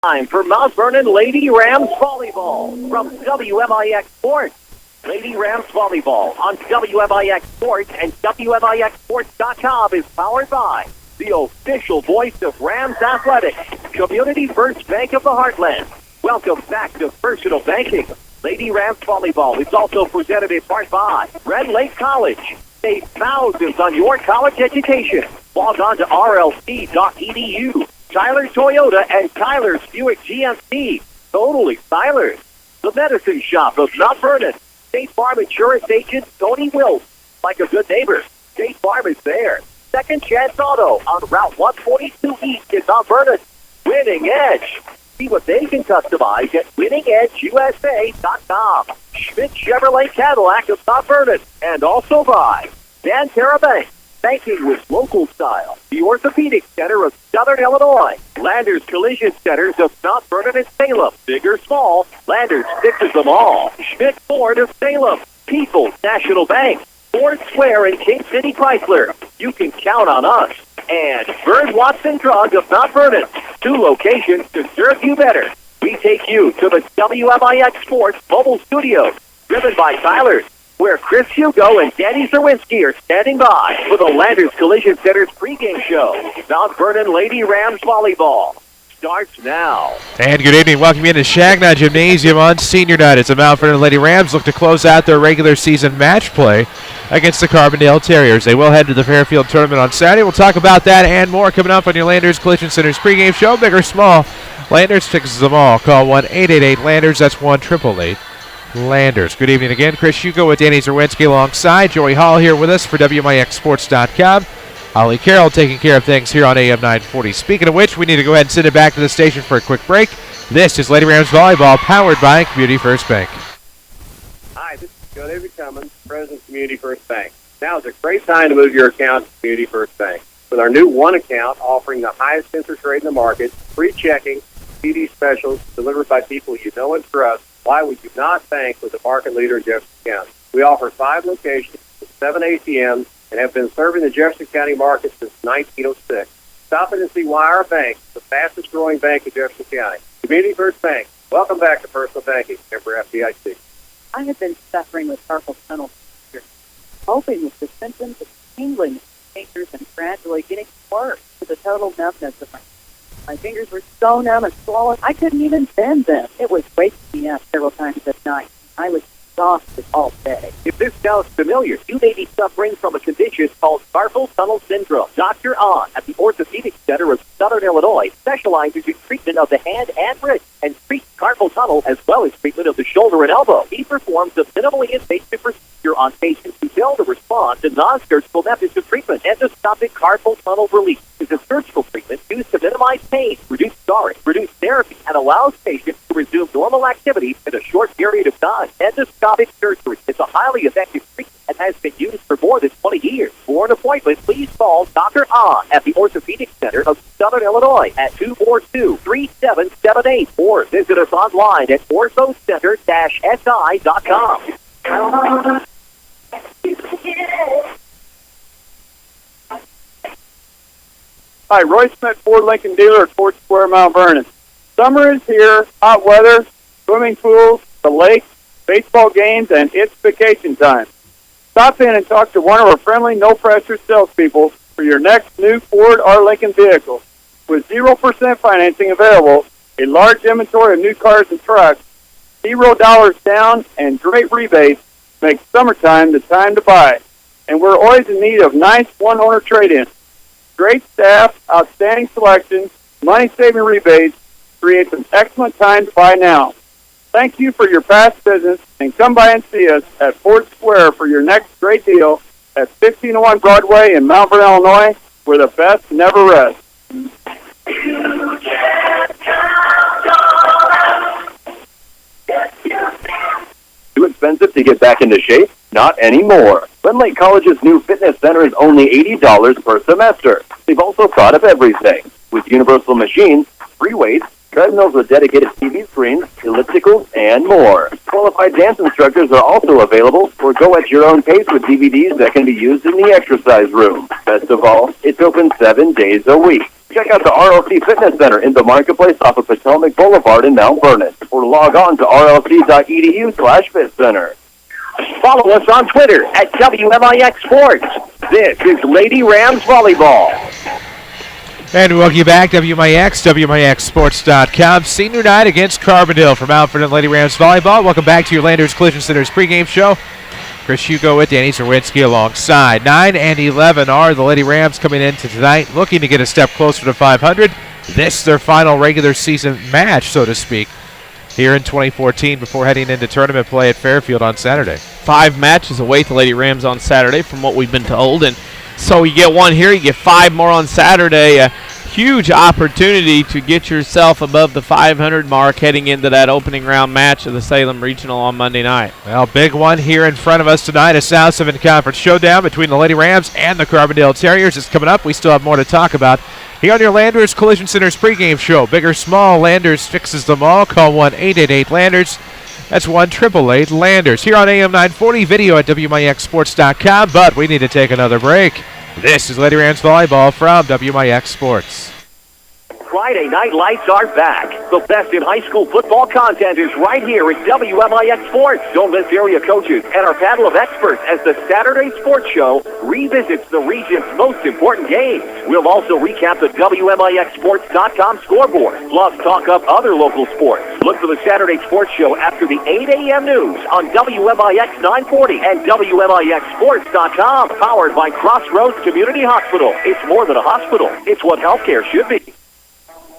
Time for Mount Vernon Lady Rams Volleyball from WMIX Sports. Lady Rams Volleyball on WMIX Sports and WMIXSports.com is powered by the official voice of Rams Athletics, Community First Bank of the Heartland. Welcome back to Personal Banking. Lady Rams Volleyball is also presented in part by Red Lake College. Save thousands on your college education. Log on to rlc.edu. Tyler Toyota and Tyler's Buick GMC. Totally Tyler's. The Medicine Shop of Mount Vernon. State Farm Insurance Agent Tony Wills. Like a good neighbor, State Farm is there. Second Chance Auto on Route 142 East in Mount Vernon. Winning Edge. See what they can customize at winningedgeusa.com. Schmidt Chevrolet Cadillac of Mount Vernon. And also by Dan Bank. Banking with local style. The Orthopedic Center of Southern Illinois. Landers Collision Centers of Mount Vernon and Salem. Big or small, Landers fixes them all. Schmidt Ford of Salem. People's National Bank. Ford Square and King City Chrysler. You can count on us. And Bird Watson Drug of Mount Vernon. 2 locations to serve you better. We take you to the WMIX Sports Mobile Studios. Driven by Tyler's, where Chris Hugo and Danny Czerwinski are standing by for the Landers Collision Center's pregame show. Mount Vernon Lady Rams Volleyball starts now. And good evening. Welcome in to Changnon Gymnasium on Senior Night as the Mount Vernon Lady Rams look to close out their regular season match play against the Carbondale Terriers. They will head to the Fairfield Tournament on Saturday. We'll talk about that and more coming up on your Landers Collision Center's pregame show. Big or small, Landers fixes them all. Call 1-888-LANDERS. That's 1-888-LANDERS. Good evening again. Chris Hugo with Danny Czerwinski alongside. Joey Hall here with us for WMIXSports.com. Holly Carroll taking care of things here on AM 940. Speaking of which, we need to go ahead and send it back to the station for a quick break. This is Lady Rams Volleyball, powered by Community First Bank. Hi, this is Joe David Cummins, President of Community First Bank. Now is a great time to move your account to Community First Bank. With our new One account offering the highest interest rate in the market, free checking, CD specials delivered by people you know and trust, why would you not bank with the market leader in Jefferson County? We offer 5 locations with 7 ATMs and have been serving the Jefferson County market since 1906. Stop in and see why our bank is the fastest growing bank in Jefferson County. Community First Bank. Welcome back to Personal Banking, member FDIC. I have been suffering with carpal tunnel syndrome, hoping with the symptoms of tingling in fingers and gradually getting worse to the total numbness of my fingers were so numb and swollen, I couldn't even bend them. It was waking me up several times at night. I was exhausted all day. If this sounds familiar, you may be suffering from a condition called carpal tunnel syndrome. Dr. Ahn at the Orthopedic Center of Southern Illinois specializes in treatment of the hand and wrist and treats carpal tunnel as well as treatment of the shoulder and elbow. He performs a minimally invasive procedure on patients who fail to respond to non-surgical methods of treatment. Endoscopic carpal tunnel relief is a surgical treatment used to minimize pain, reduce scarring, reduce therapy, and allows patients to resume normal activity in a short period of time. Endoscopic surgery is a highly effective treatment and has been used for more than 20 years. For an appointment, please call Dr. Ahn at the Orthopedic Center of Southern Illinois at 242-3778 or visit us online at orthocenter-si.com. Hi, Roy Smith, Ford Lincoln dealer at Ford Square, Mount Vernon. Summer is here, hot weather, swimming pools, the lake, baseball games, and it's vacation time. Stop in and talk to one of our friendly, no-pressure salespeople for your next new Ford or Lincoln vehicle. With 0% financing available, a large inventory of new cars and trucks, $0 down, and great rebates make summertime the time to buy. And we're always in need of nice one-owner trade-ins. Great staff, outstanding selection, money-saving rebates creates an excellent time to buy now. Thank you for your past business, and come by and see us at Ford Square for your next great deal at 1501 Broadway in Mount Vernon, Illinois, where the best never rests. Too expensive to get back into shape? Not anymore. Red Lake College's new fitness center is only $80 per semester. They've also thought of everything, with universal machines, free weights, treadmills with dedicated TV screens, ellipticals, and more. Qualified dance instructors are also available, or go at your own pace with DVDs that can be used in the exercise room. Best of all, it's open 7 days a week. check out the RLC Fitness Center in the Marketplace off of Potomac Boulevard in Mount Vernon, or log on to rlc.edu/FitCenter. Follow us on Twitter at WMIX Sports. This is Lady Rams Volleyball. And welcome you back, WMIX, WMIXsports.com. Senior night against Carbondale from Mount Vernon Lady Rams Volleyball. Welcome back to your Landers Collision Center's pregame show. Chris Hugo with Danny Czerwinski alongside. 9 and 11 are the Lady Rams coming into tonight, looking to get a step closer to 500. This is their final regular season match, so to speak, here in 2014 before heading into tournament play at Fairfield on Saturday. 5 matches await the Lady Rams on Saturday from what we've been told. And so you get 1 here, you get 5 more on Saturday. A huge opportunity to get yourself above the 500 mark heading into that opening round match of the Salem Regional on Monday night. Well, big one here in front of us tonight, a South 7 Conference showdown between the Lady Rams and the Carbondale Terriers is coming up. We still have more to talk about here on your Landers Collision Center's pregame show. Big or small, Landers fixes them all. Call 1-888-LANDERS. That's 1-888-LANDERS. Here on AM 940, video at WMIXsports.com, but we need to take another break. This is Lady Rams Volleyball from WMIX Sports. Friday night lights are back. The best in high school football content is right here at WMIX Sports. Don't miss area coaches and our panel of experts as the Saturday Sports Show revisits the region's most important games. We'll also recap the WMIXsports.com scoreboard, plus talk up other local sports. Look for the Saturday Sports Show after the 8 a.m. news on WMIX 940 and WMIXsports.com, powered by Crossroads Community Hospital. It's more than a hospital. It's what healthcare should be.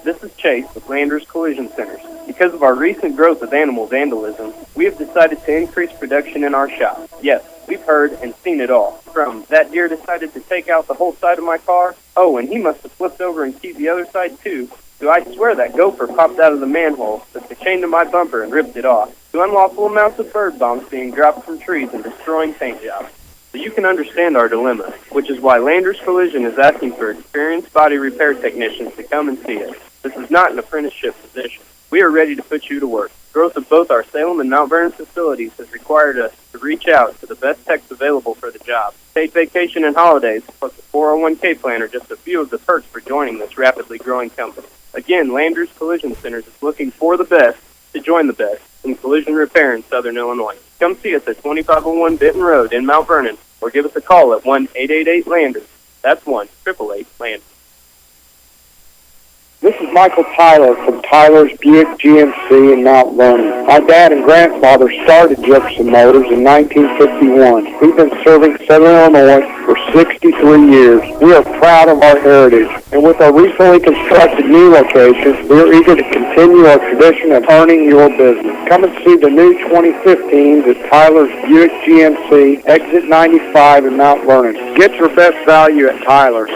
This is Chase with Landers Collision Centers. Because of our recent growth of animal vandalism, we have decided to increase production in our shop. Yes, we've heard and seen it all. From that deer decided to take out the whole side of my car, oh, and he must have flipped over and keyed the other side too, to I swear that gopher popped out of the manhole, took the chain to my bumper and ripped it off, to unlawful amounts of bird bombs being dropped from trees and destroying paint jobs. So you can understand our dilemma, which is why Landers Collision is asking for experienced body repair technicians to come and see us. This is not an apprenticeship position. We are ready to put you to work. Growth of both our Salem and Mount Vernon facilities has required us to reach out to the best techs available for the job. Paid vacation and holidays, plus a 401k plan are just a few of the perks for joining this rapidly growing company. Again, Landers Collision Centers is looking for the best to join the best in collision repair in Southern Illinois. Come see us at 2501 Benton Road in Mount Vernon, or give us a call at 1-888-LANDERS. That's 1-888-LANDERS. This is Michael Tyler from Tyler's Buick GMC in Mount Vernon. My dad and grandfather started Jefferson Motors in 1951. We've been serving Southern Illinois for 63 years. We are proud of our heritage. And with our recently constructed new locations, we are eager to continue our tradition of earning your business. Come and see the new 2015s at Tyler's Buick GMC, exit 95 in Mount Vernon. Get your best value at Tyler's.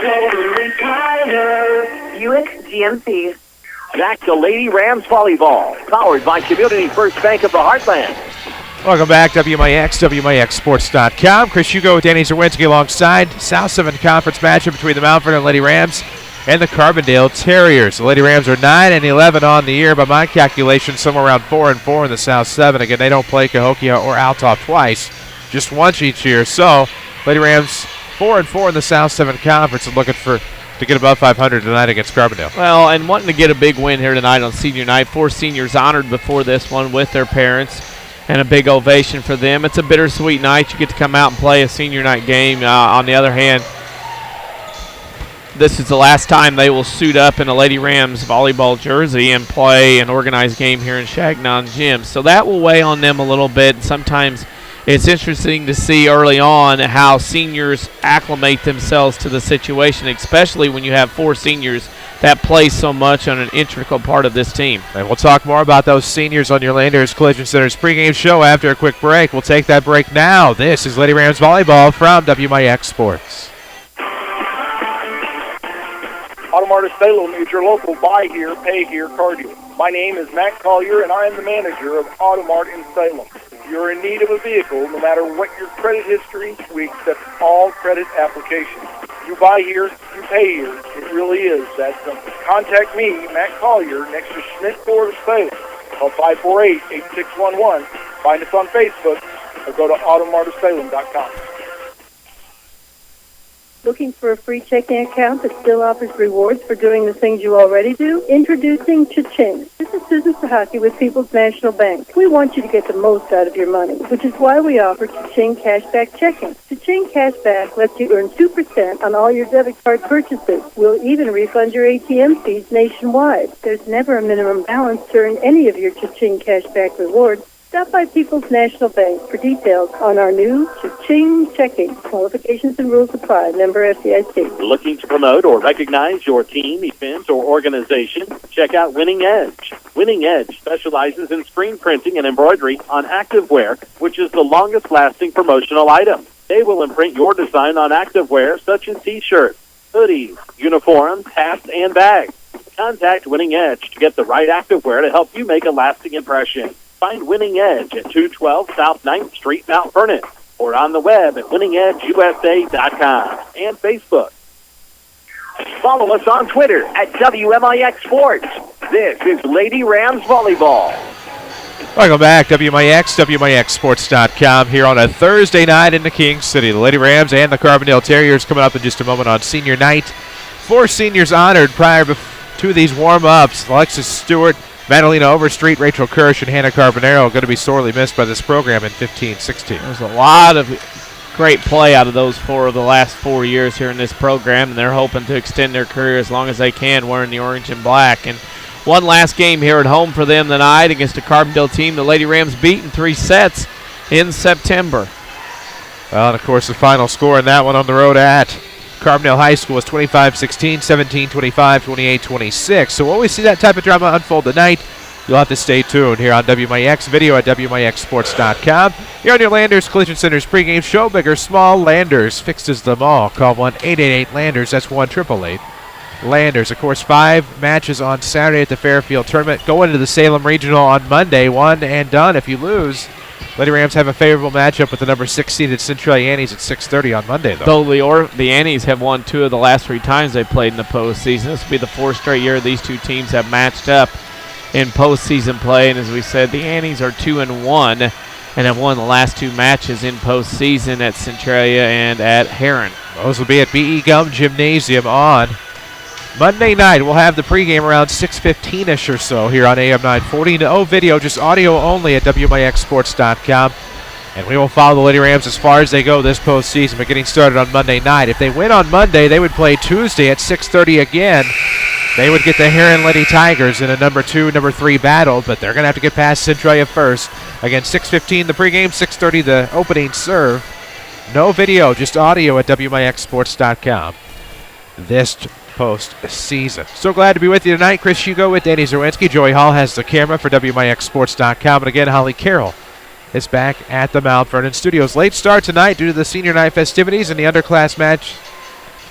Buick GMC. Back to Lady Rams Volleyball, powered by Community First Bank of the Heartland. Welcome back, WMIX, WMIXsports.com. Chris Hugo with Danny Czerwinski alongside. South 7 Conference matchup between the Mount Vernon Lady Rams and the Carbondale Terriers. The Lady Rams are 9 and 11 on the year. By my calculation, somewhere around 4 and 4 in the South 7. Again, they don't play Cahokia or Althoff twice, just once each year. So, Lady Rams 4 and 4 in the South 7 Conference and looking to get above 500 tonight against Carbondale. Well, and wanting to get a big win here tonight on senior night. 4 seniors honored before this one with their parents, and a big ovation for them. It's a bittersweet night. You get to come out and play a senior night game. On the other hand, this is the last time they will suit up in a Lady Rams volleyball jersey and play an organized game here in Changnon Gym. So that will weigh on them a little bit. Sometimes it's interesting to see early on how seniors acclimate themselves to the situation, especially when you have 4 seniors that play so much on an integral part of this team. And we'll talk more about those seniors on your Landers Collision Center's pregame show after a quick break. We'll take that break now. This is Lady Rams Volleyball from WMIX Sports. Automart of Salem is your local buy here, pay here car dealer. My name is Matt Collier, and I am the manager of Automart in Salem. If you're in need of a vehicle, no matter what your credit history, we accept all credit applications. You buy here, you pay here. It really is that simple. Contact me, Matt Collier, next to Schmidt Ford of Salem. Call 548-8611. Find us on Facebook or go to automartofsalem.com. Looking for a free checking account that still offers rewards for doing the things you already do? Introducing Cha-Ching. This is Susan Sahaki with People's National Bank. We want you to get the most out of your money, which is why we offer Cha-Ching Cashback Checking. Cha-Ching Cashback lets you earn 2% on all your debit card purchases. We'll even refund your ATM fees nationwide. There's never a minimum balance to earn any of your Cha-Ching Cashback rewards. Stop by People's National Bank for details on our new Cha-Ching Checking. Qualifications and rules apply. Member FDIC. Looking to promote or recognize your team, event, or organization? Check out Winning Edge. Winning Edge specializes in screen printing and embroidery on activewear, which is the longest-lasting promotional item. They will imprint your design on activewear such as T-shirts, hoodies, uniforms, hats, and bags. Contact Winning Edge to get the right activewear to help you make a lasting impression. Find Winning Edge at 212 South 9th Street, Mount Vernon, or on the web at winningedgeusa.com and Facebook. Follow us on Twitter at WMIX Sports. This is Lady Rams Volleyball. Welcome back, WMIX, WMIXsports.com here on a Thursday night in the King City. The Lady Rams and the Carbondale Terriers coming up in just a moment on senior night. 4 seniors honored prior to these warm-ups. Alexis Stewart, Madalena Overstreet, Rachel Kirsch, and Hannah Carbonero going to be sorely missed by this program in 15-16. There's a lot of great play out of those 4 of the last 4 years here in this program, and they're hoping to extend their career as long as they can wearing the orange and black. And one last game here at home for them tonight against a Carbondale team the Lady Rams beat in 3 sets in September. Well, and of course the final score in that one on the road at Carbondale High School was 25-16, 17-25, 28-26. So when we see that type of drama unfold tonight, you'll have to stay tuned here on WMIX, video at WMIXsports.com. Here on your Landers Collision Center's pregame show, big or small, Landers fixes them all. Call 1-888-LANDERS, that's 1-888. Landers, of course, 5 matches on Saturday at the Fairfield Tournament. Go into the Salem Regional on Monday, 1 and done. If you lose, Lady Rams have a favorable matchup with the number 6 seeded Centralia Annies at 6:30 on Monday, though. The Annies have won 2 of the last 3 times they played in the postseason. This will be the 4th straight year these 2 teams have matched up in postseason play. And as we said, the Annies are 2-1 and have won the last 2 matches in postseason at Centralia and at Heron. Those will be at B.E. Gum Gymnasium on Monday night. We'll have the pregame around 6:15-ish or so here on AM 940. No video, just audio only at WMIXsports.com. And we will follow the Lady Rams as far as they go this postseason, but getting started on Monday night. If they win on Monday, they would play Tuesday at 6:30 again. They would get the Heron Lady Tigers in a number 2, number 3 battle, but they're going to have to get past Centralia first. Again, 6:15 the pregame, 6:30 the opening serve. No video, just audio at WMIXsports.com. This postseason. So glad to be with you tonight. Chris Hugo with Danny Czerwinski. Joey Hall has the camera for WMIXsports.com. And again, Holly Carroll is back at the Mount Vernon Studios. Late start tonight due to the senior night festivities and the underclass match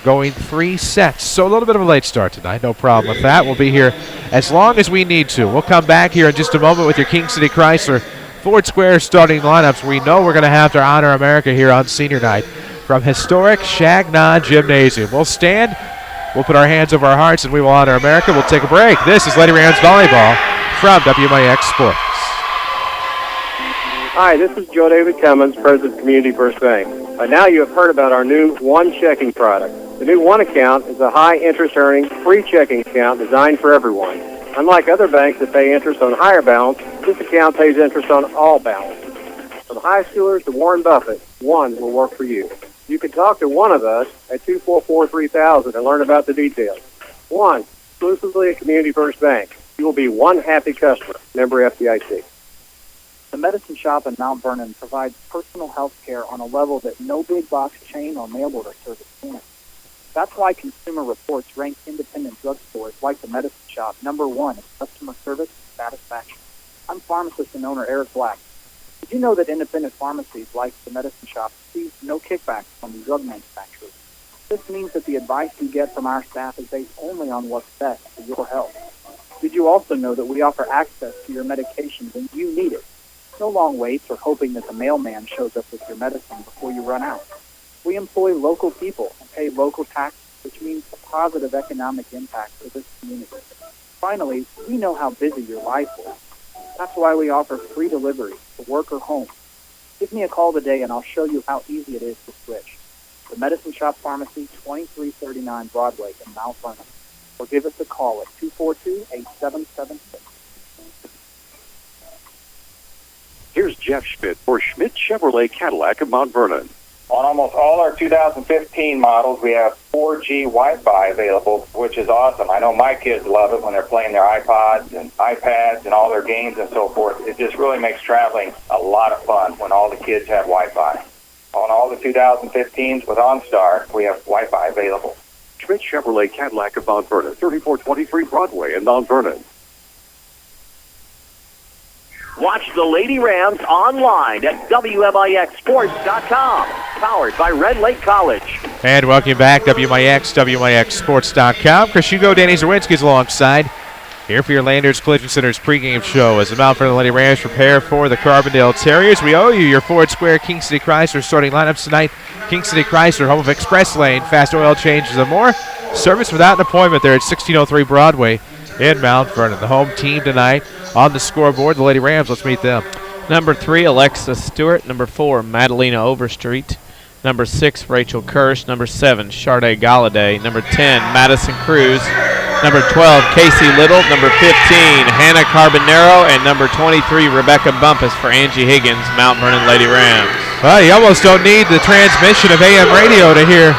going 3 sets. So a little bit of a late start tonight. No problem with that. We'll be here as long as we need to. We'll come back here in just a moment with your King City Chrysler Ford Square starting lineups. We know we're going to have to honor America here on senior night from historic Changnon Gymnasium. We'll stand. We'll put our hands over our hearts and we will honor America. We'll take a break. This is Lady Rams Volleyball from WMIX Sports. Hi, this is Joe David Cummins, President of Community First Bank. By now you have heard about our new One Checking product. The new One account is a high-interest earning, free checking account designed for everyone. Unlike other banks that pay interest on higher balance, this account pays interest on all balances. From high schoolers to Warren Buffett, One will work for you. You can talk to one of us at 244-3000 and learn about the details. One, exclusively at Community First Bank. You will be one happy customer. Member FDIC. The Medicine Shop in Mount Vernon provides personal health care on a level that no big box chain or mail order service can. That's why Consumer Reports ranks independent drugstores like the Medicine Shop #1 in customer service and satisfaction. I'm pharmacist and owner Eric Black. Did you know that independent pharmacies like the Medicine Shop receive no kickbacks from the drug manufacturers? This means that the advice you get from our staff is based only on what's best for your health. Did you also know that we offer access to your medication when you need it? No long waits or hoping that the mailman shows up with your medicine before you run out. We employ local people and pay local taxes, which means a positive economic impact for this community. Finally, we know how busy your life is. That's why we offer free delivery to work or home. Give me a call today and I'll show you how easy it is to switch. the Medicine Shop Pharmacy, 2339 Broadway in Mount Vernon. Or give us a call at 242-8776. Here's Jeff Schmidt for Schmidt Chevrolet Cadillac of Mount Vernon. On almost all our 2015 models, we have 4G Wi-Fi available, which is awesome. I know my kids love it when they're playing their iPods and iPads and all their games and so forth. It just really makes traveling a lot of fun when all the kids have Wi-Fi. On all the 2015s with OnStar, we have Wi-Fi available. Schmidt Chevrolet Cadillac of Mount Vernon, 3423 Broadway in Mount Vernon. Watch the Lady Rams online at WMIXSports.com. Powered by Red Lake College. And welcome back, WMIX, WMIXSports.com. Chris Hugo, Danny Czerwinski's alongside. Here for your Landers Collision Center's pregame show as the Mount Vernon Lady Rams prepare for the Carbondale Terriers. We owe you your Ford Square King City Chrysler starting lineups tonight. King City Chrysler, home of Express Lane, fast oil changes and more. Service without an appointment there at 1603 Broadway in Mount Vernon. The home team tonight on the scoreboard, the Lady Rams. Let's meet them. Number 3, Alexa Stewart. Number 4, Madalena Overstreet. Number 6, Rachel Kirsch. Number 7, Sharday Galladay. Number 10, Madison Cruz. Number 12, Casey Little. Number 15, Hannah Carbonero. And number 23, Rebecca Bumpus for Angie Higgins, Mount Vernon Lady Rams. Well, you almost don't need the transmission of AM radio to hear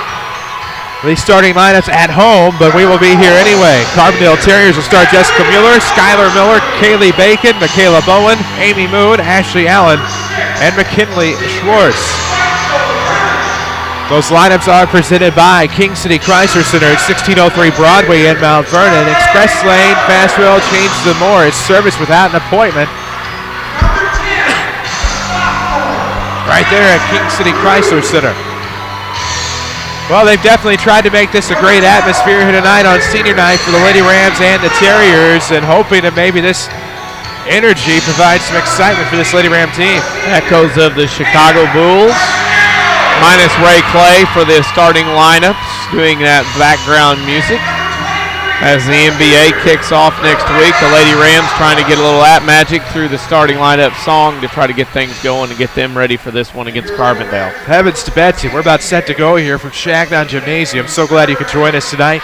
these starting lineups at home, but we will be here anyway. Carbondale Terriers will start Jessica Mueller, Skylar Miller, Kaylee Bacon, Michaela Bowen, Amy Moon, Ashley Allen, and McKinley Schwartz. Those lineups are presented by King City Chrysler Center at 1603 Broadway in Mount Vernon. Express Lane, fast rail changes and more. It's service without an appointment. Right there at King City Chrysler Center. Well, they've definitely tried to make this a great atmosphere here tonight on senior night for the Lady Rams and the Terriers, and hoping that maybe this energy provides some excitement for this Lady Ram team. Echoes of the Chicago Bulls, minus Ray Clay for the starting lineups, doing that background music. As the NBA kicks off next week, the Lady Rams trying to get a little at magic through the starting lineup song to try to get things going and get them ready for this one against Carbondale. Heavens to Betsy, we're about set to go here from Changnon Gymnasium. So glad you could join us tonight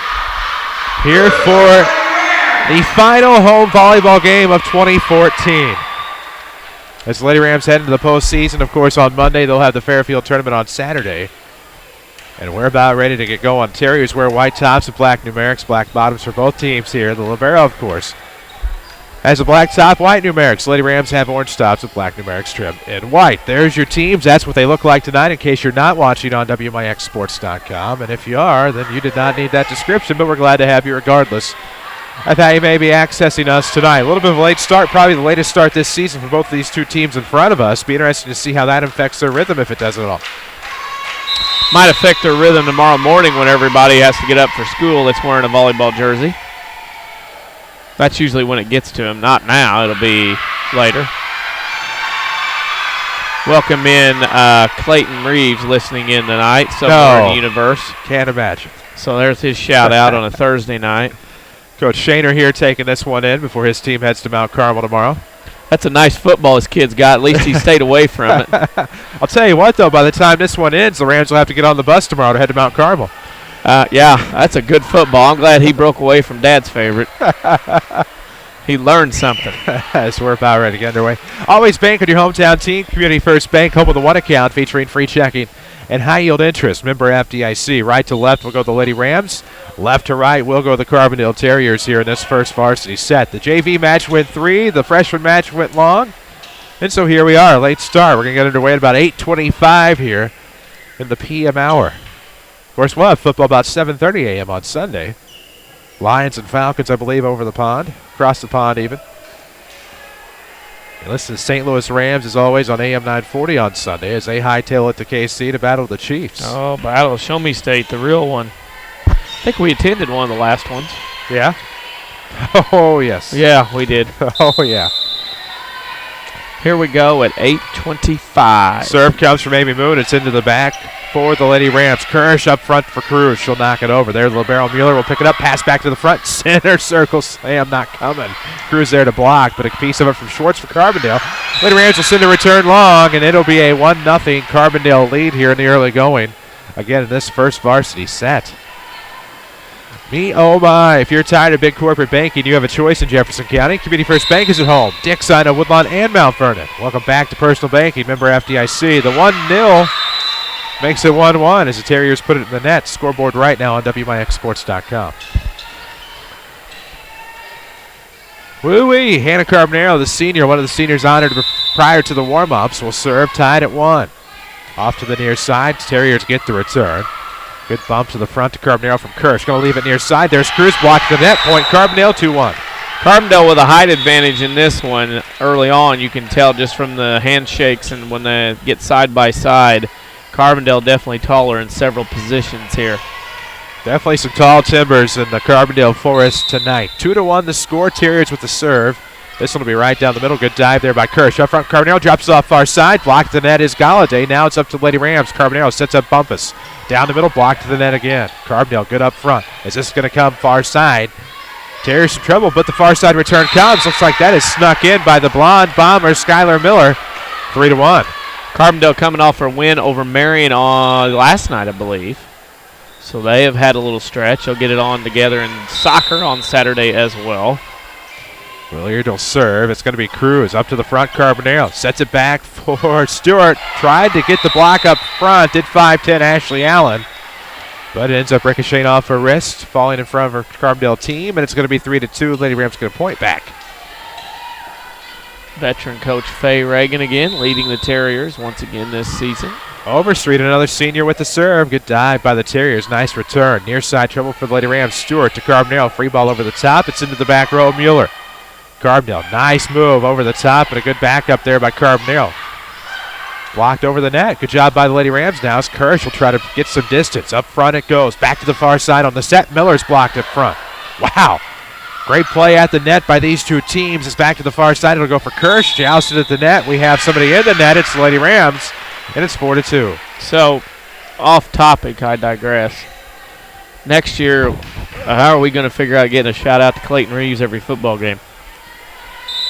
here for the final home volleyball game of 2014. As the Lady Rams head into the postseason, of course, on Monday, they'll have the Fairfield tournament on Saturday. And we're about ready to get going. Terriers wear white tops and black numerics, black bottoms for both teams here. The libero, of course, has a black top, white numerics. Lady Rams have orange tops with black numerics trim in white. There's your teams. That's what they look like tonight in case you're not watching on WMIXSports.com. And if you are, then you did not need that description, but we're glad to have you regardless. I thought you may be accessing us tonight. A little bit of a late start, probably the latest start this season for both of these two teams in front of us. Be interesting to see how that affects their rhythm, if it does at all. Might affect their rhythm tomorrow morning when everybody has to get up for school that's wearing a volleyball jersey. That's usually when it gets to them. Not now. It'll be later. Welcome in Clayton Reeves listening in tonight somewhere in the universe. Can't imagine. So there's his shout-out on a Thursday night. Coach Shaner here taking this one in before his team heads to Mount Carmel tomorrow. That's a nice football his kid's got. At least he stayed away from it. I'll tell you what, though, by the time this one ends, the Rams will have to get on the bus tomorrow to head to Mount Carmel. Yeah, that's a good football. I'm glad he broke away from Dad's favorite. He learned something. So we're about ready to get underway. Always bank on your hometown team. Community First Bank, home with a one account featuring free checking and high-yield interest. Member FDIC. Right to left will go the Lady Rams. Left to right will go the Carbondale Terriers here in this first varsity set. The JV match went 3. The freshman match went long. And so here we are, late start. We're going to get underway at about 8:25 here in the p.m. hour. Of course, we'll have football about 7:30 a.m. on Sunday. Lions and Falcons, I believe, over the pond. Across the pond, even. You listen to St. Louis Rams, as always, on AM 940 on Sunday as they hightail it to KC to battle the Chiefs. Oh, battle of Show Me State, the real one. I think we attended one of the last ones. Yeah? Oh, yes. Yeah, we did. Oh, yeah. Here we go at 8:25. Serve comes from Amy Moon. It's into the back for the Lady Rams. Kirsch up front for Cruz. She'll knock it over. There's libero Mueller. Will pick it up. Pass back to the front. Center circle slam. Not coming. Cruz there to block, but a piece of it from Schwartz for Carbondale. Lady Rams will send a return long, and it'll be a 1-0 Carbondale lead here in the early going again in this first varsity set. Me, oh my. If you're tired of big corporate banking, you have a choice in Jefferson County. Community First Bank is at home. Dixon, Woodlawn, and Mount Vernon. Welcome back to Personal Banking. Member FDIC. The 1-0 makes it 1-1 as the Terriers put it in the net. Scoreboard right now on WMIXsports.com. Woo-wee. Hannah Carbondale, the senior, one of the seniors honored prior to the warm-ups, will serve tied at 1. Off to the near side. Terriers get the return. Good bump to the front to Carbondale from Kirsch. Going to leave it near side. There's Cruz blocked the net point. Carbondale 2-1. Carbondale with a height advantage in this one early on. You can tell just from the handshakes and when they get side by side. Carbondale definitely taller in several positions here. Definitely some tall timbers in the Carbondale Forest tonight. 2-1 the score. Terriers with the serve. This one will be right down the middle. Good dive there by Kirsch. Up front, Carbondale drops it off far side. Blocked the net is Galladay. Now it's up to Lady Rams. Carbondale sets up Bumpus. Down the middle, blocked to the net again. Carbondale good up front. Is this going to come far side? Terriers some trouble, but the far side return comes. Looks like that is snuck in by the blonde bomber, Skylar Miller. 3-1. Carbondale coming off her win over Marion on last night, I believe. So they have had a little stretch. They'll get it on together in soccer on Saturday as well. Williard will serve. It's going to be Cruz up to the front. Carbondale sets it back for Stewart. Tried to get the block up front. Did 5'10" Ashley Allen. But it ends up ricocheting off her wrist, falling in front of her Carbondale team, and it's going to be 3-2. Lady Rams going to point back. Veteran coach Faye Reagan again leading the Terriers once again this season. Overstreet, another senior with the serve. Good dive by the Terriers. Nice return. Near side trouble for the Lady Rams. Stewart to Carbondale. Free ball over the top. It's into the back row. Mueller. Carbondale, nice move over the top and a good backup there by Carbondale. Blocked over the net. Good job by the Lady Rams now as Kirsch will try to get some distance. Up front it goes. Back to the far side on the set. Miller's blocked up front. Wow. Great play at the net by these two teams. It's back to the far side. It'll go for Kirsch. Jousted at the net. We have somebody in the net. It's the Lady Rams, and it's 4-2. So, off topic, I digress. Next year, how are we going to figure out getting a shout out to Clayton Reeves every football game?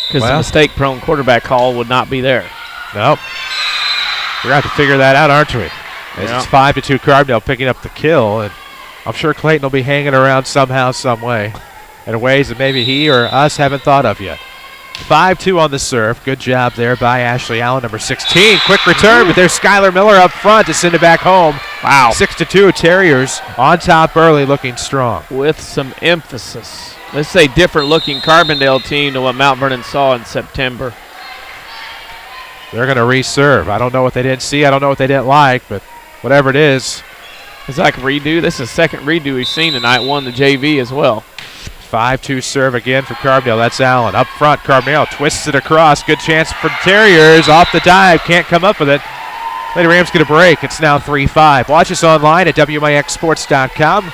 Because the mistake-prone quarterback call would not be there. Nope. We're going to have to figure that out, aren't we? As it's 5-2 Carbondale picking up the kill, and I'm sure Clayton will be hanging around somehow, some way, in ways that maybe he or us haven't thought of yet. 5-2 on the serve. Good job there by Ashley Allen, number 16. Quick return, but there's Skylar Miller up front to send it back home. Wow. 6-2, Terriers on top early, looking strong. With some emphasis. This is a different-looking Carbondale team to what Mount Vernon saw in September. They're going to reserve. I don't know what they didn't see. I don't know what they didn't like, but whatever it is. It's like a redo. This is the second redo we've seen tonight. Won the JV as well. 5-2 serve again for Carbondale. That's Allen. Up front, Carbondale twists it across. Good chance for the Terriers. Off the dive. Can't come up with it. Lady Rams get a break. It's now 3-5. Watch us online at WMIXsports.com.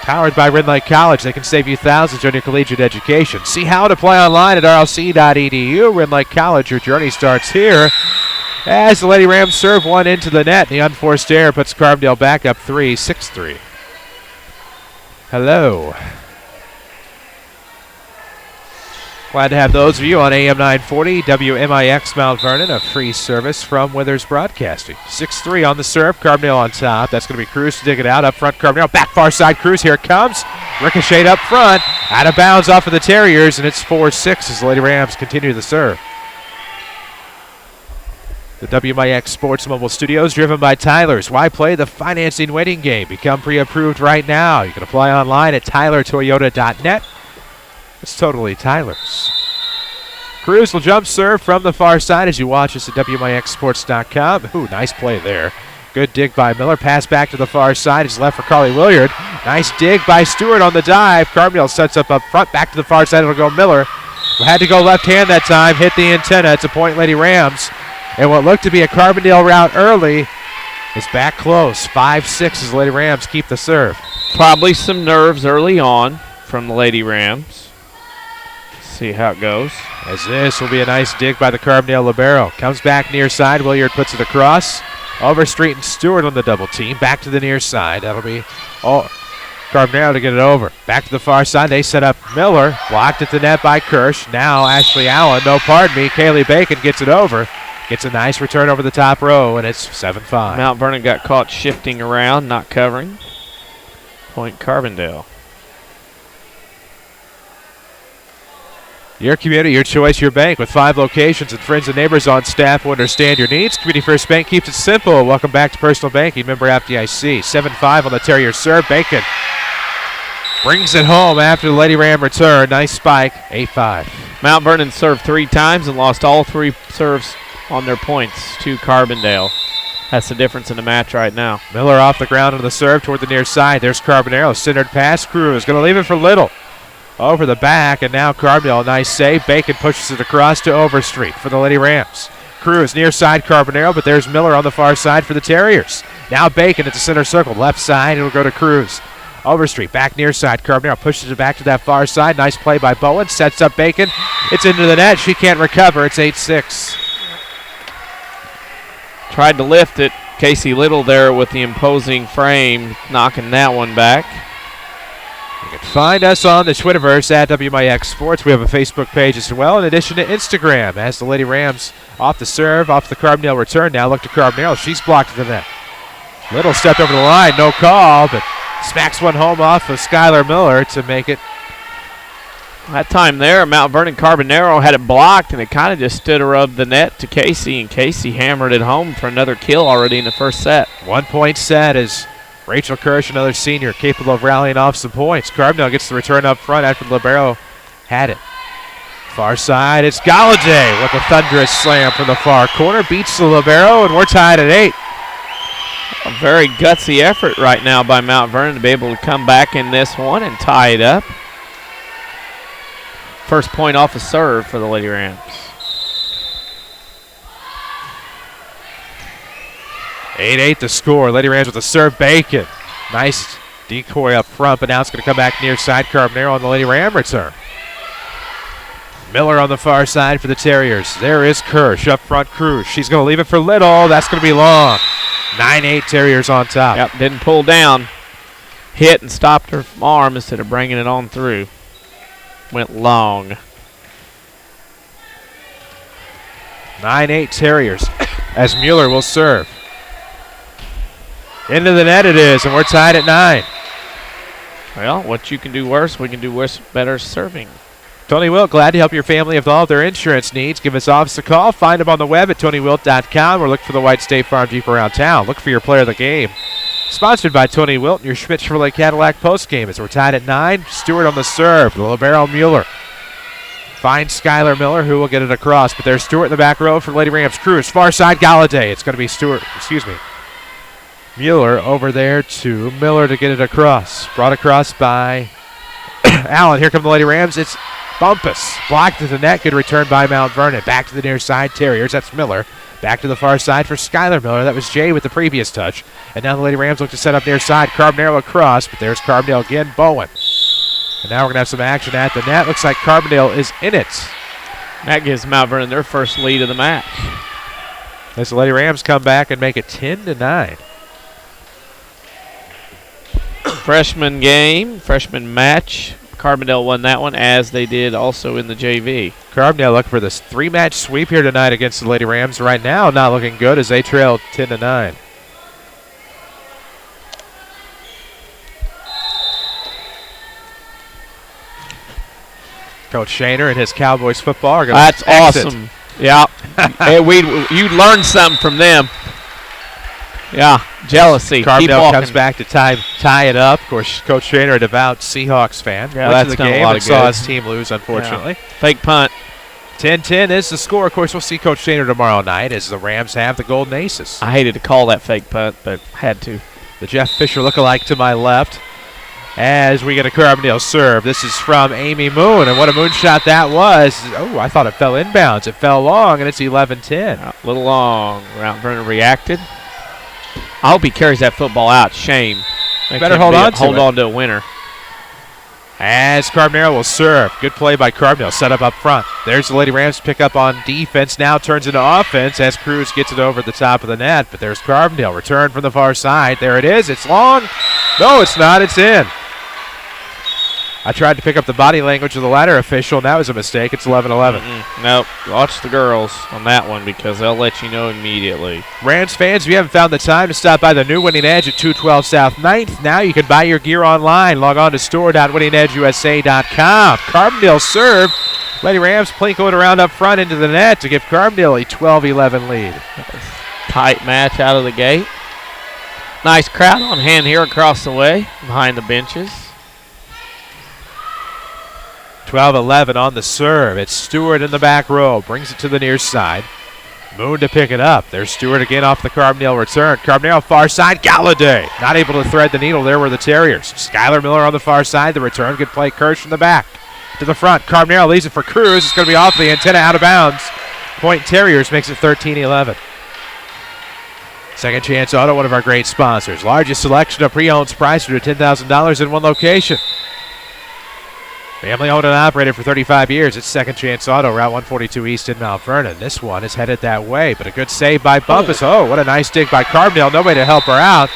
Powered by Red Lake College. They can save you thousands on your collegiate education. See how to play online at rlc.edu. Red Lake College, your journey starts here. As the Lady Rams serve one into the net, the unforced error puts Carbondale back up 6-3. Hello. Glad to have those of you on AM 940, WMIX Mount Vernon, a free service from Withers Broadcasting. 6-3 on the serve, Carbondale on top. That's going to be Cruz to dig it out. Up front, Carbondale, back far side, Cruz, here it comes. Ricochet up front, out of bounds off of the Terriers, and it's 4-6 as the Lady Rams continue the serve. The WMIX Sports Mobile Studios driven by Tyler's. Why play the financing waiting game? Become pre-approved right now. You can apply online at tylertoyota.net. It's totally Tyler's. Cruz will jump serve from the far side as you watch us at WMIXsports.com. Ooh, nice play there. Good dig by Miller. Pass back to the far side. It's left for Carly Williard. Nice dig by Stewart on the dive. Carbondale sets up front. Back to the far side. It'll go Miller. Had to go left hand that time. Hit the antenna. It's a point, Lady Rams. And what looked to be a Carbondale route early is back close. 5-6 as Lady Rams keep the serve. Probably some nerves early on from the Lady Rams. See how it goes. As this will be a nice dig by the Carbondale libero. Comes back near side. Williard puts it across. Overstreet and Stewart on the double team. Back to the near side. That'll be Carbondale to get it over. Back to the far side. They set up Miller. Blocked at the net by Kirsch. Now Ashley Allen. No, pardon me. Kaylee Bacon gets it over. Gets a nice return over the top row, and it's 7-5. Mount Vernon got caught shifting around, not covering. Point Carbondale. Your community, your choice, your bank. With 5 locations and friends and neighbors on staff who understand your needs, Community First Bank keeps it simple. Welcome back to Personal Banking. Member FDIC. 7-5 on the Terrier serve. Bacon brings it home after the Lady Ram return. Nice spike. 8-5. Mount Vernon served 3 times and lost all 3 serves on their points to Carbondale. That's the difference in the match right now. Miller off the ground on the serve toward the near side. There's Carbondale. Centered pass. Cruz going to leave it for Little. Over the back, and now Carbondale, nice save. Bacon pushes it across to Overstreet for the Lady Rams. Cruz near side Carbondale, but there's Miller on the far side for the Terriers. Now Bacon at the center circle. Left side, it'll go to Cruz. Overstreet back near side. Carbondale pushes it back to that far side. Nice play by Bowen. Sets up Bacon. It's into the net. She can't recover. It's 8-6. Tried to lift it. Casey Little there with the imposing frame, knocking that one back. You can find us on the Twitterverse at WMIX Sports. We have a Facebook page as well, in addition to Instagram, as the Lady Rams off the serve, off the Carbondale return. Now look to Carbondale. She's blocked to the net. Little stepped over the line. No call, but smacks one home off of Skylar Miller to make it. That time there, Mount Vernon Carbonero had it blocked, and it kind of just stood above the net to Casey, and Casey hammered it home for another kill already in the first set. 1 point set as Rachel Kirsch, another senior, capable of rallying off some points. Carbondale gets the return up front after the libero had it. Far side, it's Galladay with a thunderous slam from the far corner. Beats the libero, and we're tied at 8. A very gutsy effort right now by Mount Vernon to be able to come back in this one and tie it up. First point off a serve for the Lady Rams. 8-8 the score. Lady Rams with a serve. Bacon. Nice decoy up front, but now it's going to come back near side. Carbonero on the Lady Ram return. Miller on the far side for the Terriers. There is Kirsch up front. Cruz. She's going to leave it for Little. That's going to be long. 9-8 Terriers on top. Yep, didn't pull down. Hit and stopped her arm instead of bringing it on through. Went long. 9-8 Terriers as Mueller will serve. Into the net it is, and we're tied at 9. Well, what you can do worse, we can do worse, better serving. Tony Wilt, glad to help your family with all of their insurance needs. Give us office a call. Find them on the web at TonyWilt.com or look for the White State Farm Jeep around town. Look for your player of the game. Sponsored by Tony Wilt and your Schmidt Chevrolet Cadillac postgame as we're tied at 9. Stewart on the serve. The libero Mueller. Finds Skylar Miller, who will get it across, but there's Stewart in the back row for Lady Rams. Cruz, far side Galladay. It's going to be Mueller over there to Miller to get it across. Brought across by Allen. Here come the Lady Rams. It's Bumpus. Blocked to the net. Good return by Mount Vernon. Back to the near side. Terriers. That's Miller. Back to the far side for Skylar Miller. That was Jay with the previous touch. And now the Lady Rams look to set up near side. Carbondale across, but there's Carbondale again. Bowen. And now we're going to have some action at the net. Looks like Carbondale is in it. That gives Mount Vernon their first lead of the match. As the Lady Rams come back and make it 10-9. Freshman game, freshman match. Carbondale won that one, as they did also in the JV. Carbondale looking for this 3-match sweep here tonight against the Lady Rams. Right now, not looking good as they trail 10-9. Coach Shaner and his Cowboys football are going to That's awesome. Yeah. Hey, you learned something from them. Yeah, jealousy. Carbondale comes back to tie it up. Of course, Coach Shaner, a devout Seahawks fan. Yeah, went that's to the game a lot and of saw good. his team lose, unfortunately. Yeah. Fake punt. 10-10 is the score. Of course, we'll see Coach Shaner tomorrow night as the Rams have the Golden Aces. I hated to call that fake punt, but had to. The Jeff Fisher lookalike to my left as we get a Carbondale serve. This is from Amy Moon, and what a moonshot that was. Oh, I thought it fell inbounds. It fell long, and it's 11-10. A little long. Mount Vernon reacted. I hope he carries that football out. Shame. Better hold on to a winner. As Carbondale will serve. Good play by Carbondale. Set up front. There's the Lady Rams pick up on defense. Now turns into offense as Cruz gets it over the top of the net. But there's Carbondale. Return from the far side. There it is. It's long. No, it's not. It's in. I tried to pick up the body language of the ladder official, and that was a mistake. It's 11-11. Nope. Watch the girls on that one because they'll let you know immediately. Rams fans, if you haven't found the time to stop by the new Winning Edge at 212 South 9th, now you can buy your gear online. Log on to store.winningedgeusa.com. Carbondale serve. Lady Rams plinking it around up front into the net to give Carbondale a 12-11 lead. Tight match out of the gate. Nice crowd on hand here across the way behind the benches. 12-11 on the serve. It's Stewart in the back row. Brings it to the near side. Moon to pick it up. There's Stewart again off the Carbondale return. Carbondale far side. Galladay not able to thread the needle. There were the Terriers. Skylar Miller on the far side. The return. Good play. Kirsch from the back. To the front. Carbondale leaves it for Cruz. It's going to be off the antenna out of bounds. Point Terriers makes it 13-11. Second Chance Auto, one of our great sponsors. Largest selection of pre-owned prices to $10,000 in one location. Family owned and operated for 35 years. It's Second Chance Auto, Route 142 East in Mount Vernon. This one is headed that way, but a good save by Bumpus. Oh, what a nice dig by Carbondale. Nobody to help her out.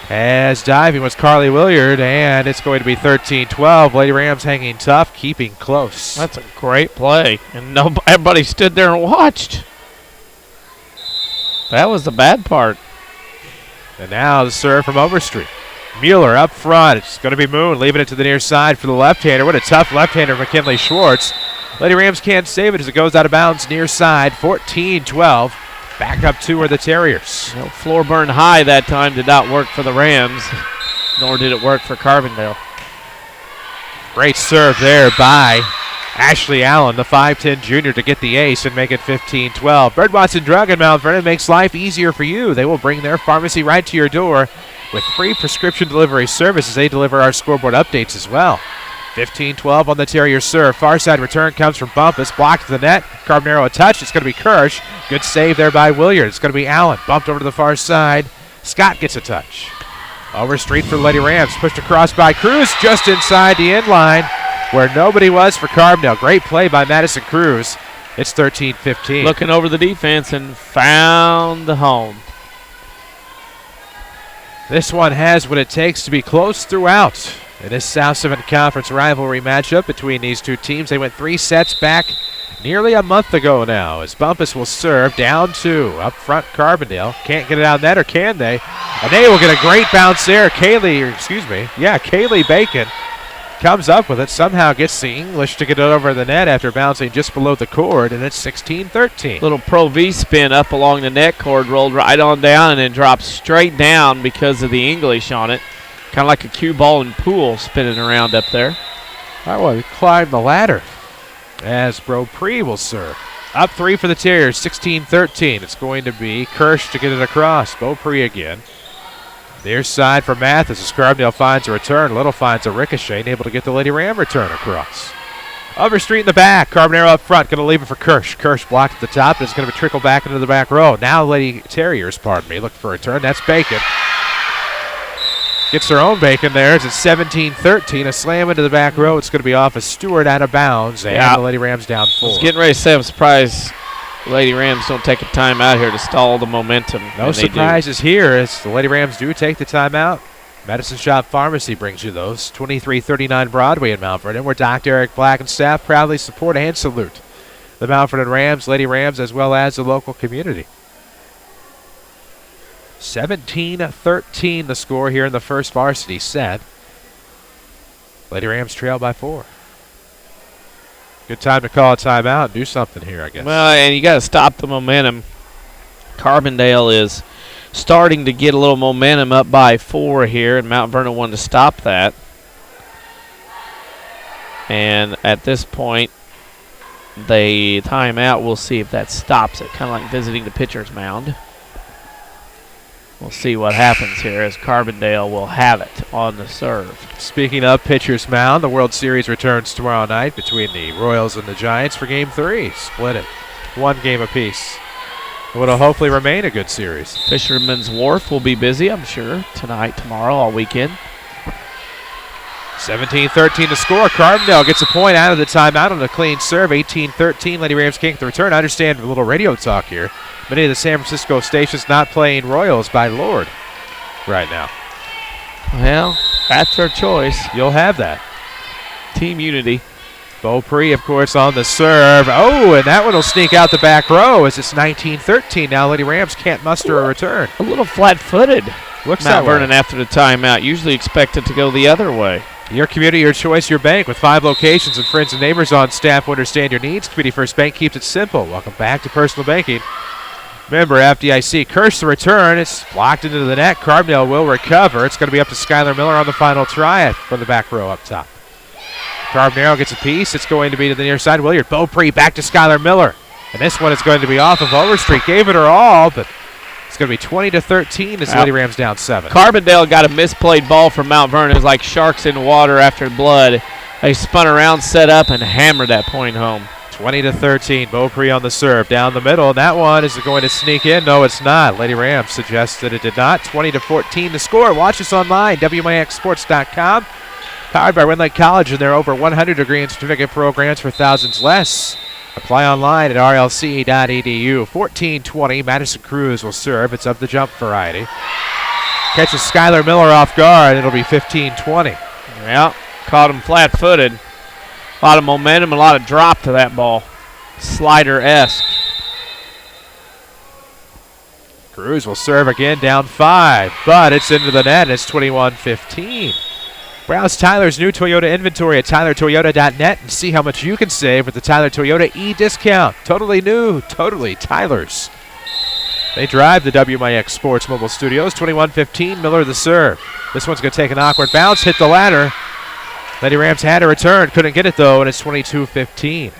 As diving was Carly Williard, and it's going to be 13-12. Lady Rams hanging tough, keeping close. That's a great play, and everybody stood there and watched. That was the bad part. And now the serve from Overstreet. Mueller up front. It's going to be Moon leaving it to the near side for the left-hander. What a tough left-hander, McKinley Schwartz. Lady Rams can't save it as it goes out of bounds near side. 14-12. Back up two are the Terriers. No, floor burn high that time did not work for the Rams, nor did it work for Carbondale. Great serve there by Ashley Allen, the 5'10 junior, to get the ace and make it 15-12. Bird Watson Drug in Mount Vernon makes life easier for you. They will bring their pharmacy right to your door with free prescription delivery services. They deliver our scoreboard updates as well. 15-12 on the Terrier serve. Far side return comes from Bumpus. Blocked to the net. Carbonaro a touch. It's going to be Kirsch. Good save there by Williard. It's going to be Allen. Bumped over to the far side. Scott gets a touch. Overstreet for the Lady Rams. Pushed across by Cruz just inside the end line where nobody was for Carbondale. Great play by Madison Cruz. It's 13-15. Looking over the defense and found the home. This one has what it takes to be close throughout. In this South 7 Conference rivalry matchup between these two teams, they went 3 sets back nearly a month ago now as Bumpus will serve down 2. Up front, Carbondale. Can't get it out net, or can they? And they will get a great bounce there. Kaylee Bacon comes up with it, somehow gets the English to get it over the net after bouncing just below the cord, and it's 16-13. Little Pro V spin up along the net cord, rolled right on down, and then dropped straight down because of the English on it. Kind of like a cue ball and pool spinning around up there. I want to climb the ladder as Beaupre will serve. Up 3 for the Terriers, 16-13. It's going to be Kirsch to get it across. Beaupre again. Near side for Mathis as Carbondale finds a return. Little finds a ricochet and able to get the Lady Ram return across. Overstreet in the back. Carbonaro up front. Going to leave it for Kirsch. Kirsch blocked at the top. And it's going to trickle back into the back row. Now Lady Terriers, looking for a return. That's Bacon. Gets her own Bacon there. It's 17-13. A slam into the back row. It's going to be off of Stewart out of bounds. And the Lady Rams down 4. I was getting ready to say I'm surprised Lady Rams don't take a timeout here to stall the momentum. No surprises here as the Lady Rams do take the timeout. Medicine Shop Pharmacy brings you those. 2339 Broadway in Mount Vernon, where Dr. Eric Black and staff proudly support and salute the Mount Vernon Rams, Lady Rams, as well as the local community. 17-13 the score here in the first varsity set. Lady Rams trail by 4. Good time to call a timeout and do something here, I guess. Well, and you got to stop the momentum. Carbondale is starting to get a little momentum up by 4 here, and Mount Vernon wanted to stop that. And at this point, the timeout, we'll see if that stops it, kind of like visiting the pitcher's mound. We'll see what happens here as Carbondale will have it on the serve. Speaking of pitcher's mound, the World Series returns tomorrow night between the Royals and the Giants for Game 3. Split it. 1 game apiece. It will hopefully remain a good series. Fisherman's Wharf will be busy, I'm sure, tonight, tomorrow, all weekend. 17-13 to score. Carbondale gets a point out of the timeout on a clean serve. 18-13. Lady Rams can't get the return. I understand a little radio talk here. Many of the San Francisco stations not playing Royals by Lord right now. Well, That's their choice. You'll have that. Team unity. Beaupre, of course, on the serve. Oh, and that one will sneak out the back row as it's 19-13. Now Lady Rams can't muster a return. A little flat-footed. Looks Mount that way. Vernon after the timeout. Usually expect it to go the other way. Your community, your choice, your bank. With 5 locations and friends and neighbors on staff who understand your needs, Community First Bank keeps it simple. Welcome back to Personal Banking. Member FDIC. Curse the return. It's blocked into the net. Carbondale will recover. It's going to be up to Skylar Miller on the final try from the back row up top. Carbondale gets a piece. It's going to be to the near side. Williard Beaupre back to Skylar Miller. And this one is going to be off of Overstreet. Gave it her all, but it's going to be 20-13 as Lady Rams down 7. Carbondale got a misplayed ball from Mount Vernon. It was like sharks in water after blood. They spun around, set up, and hammered that point home. 20-13. Beaupre on the serve down the middle. And that one is going to sneak in. No, it's not. Lady Rams suggests that it did not. 20-14 the score. Watch us online, WMIXsports.com. Powered by Windlake College and their over 100 degree and certificate programs for thousands less. Apply online at rlc.edu. 14-20. Madison Cruz will serve. It's of the jump variety. Catches Skylar Miller off guard. It'll be 15-20. Yeah, caught him flat-footed. A lot of momentum, a lot of drop to that ball. Slider-esque. Cruz will serve again down 5, but it's into the net. It's 21-15. Browse Tyler's new Toyota inventory at tylertoyota.net and see how much you can save with the Tyler Toyota e-discount. Totally new, totally Tyler's. They drive the WMIX Sports Mobile Studios. 21-15, Miller the serve. This one's going to take an awkward bounce, hit the ladder. Lady Rams had a return, couldn't get it though, and it's 22-15.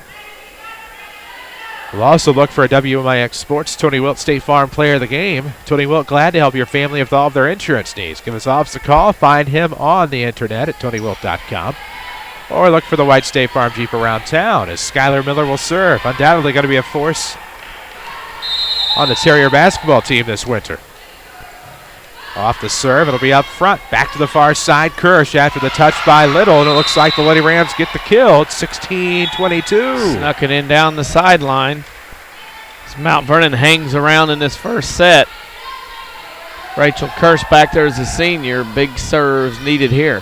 We'll also look for a WMIX Sports Tony Wilt State Farm Player of the Game. Tony Wilt, glad to help your family with all of their insurance needs. Give us office a call. Find him on the internet at TonyWilt.com. Or look for the white State Farm Jeep around town as Skylar Miller will serve. Undoubtedly going to be a force on the Terrier basketball team this winter. Off the serve, it'll be up front. Back to the far side, Kirsch after the touch by Little, and it looks like the Lady Rams get the kill. It's 16-22. Snuck it in down the sideline. As Mount Vernon hangs around in this first set. Rachel Kirsch back there as a senior. Big serves needed here.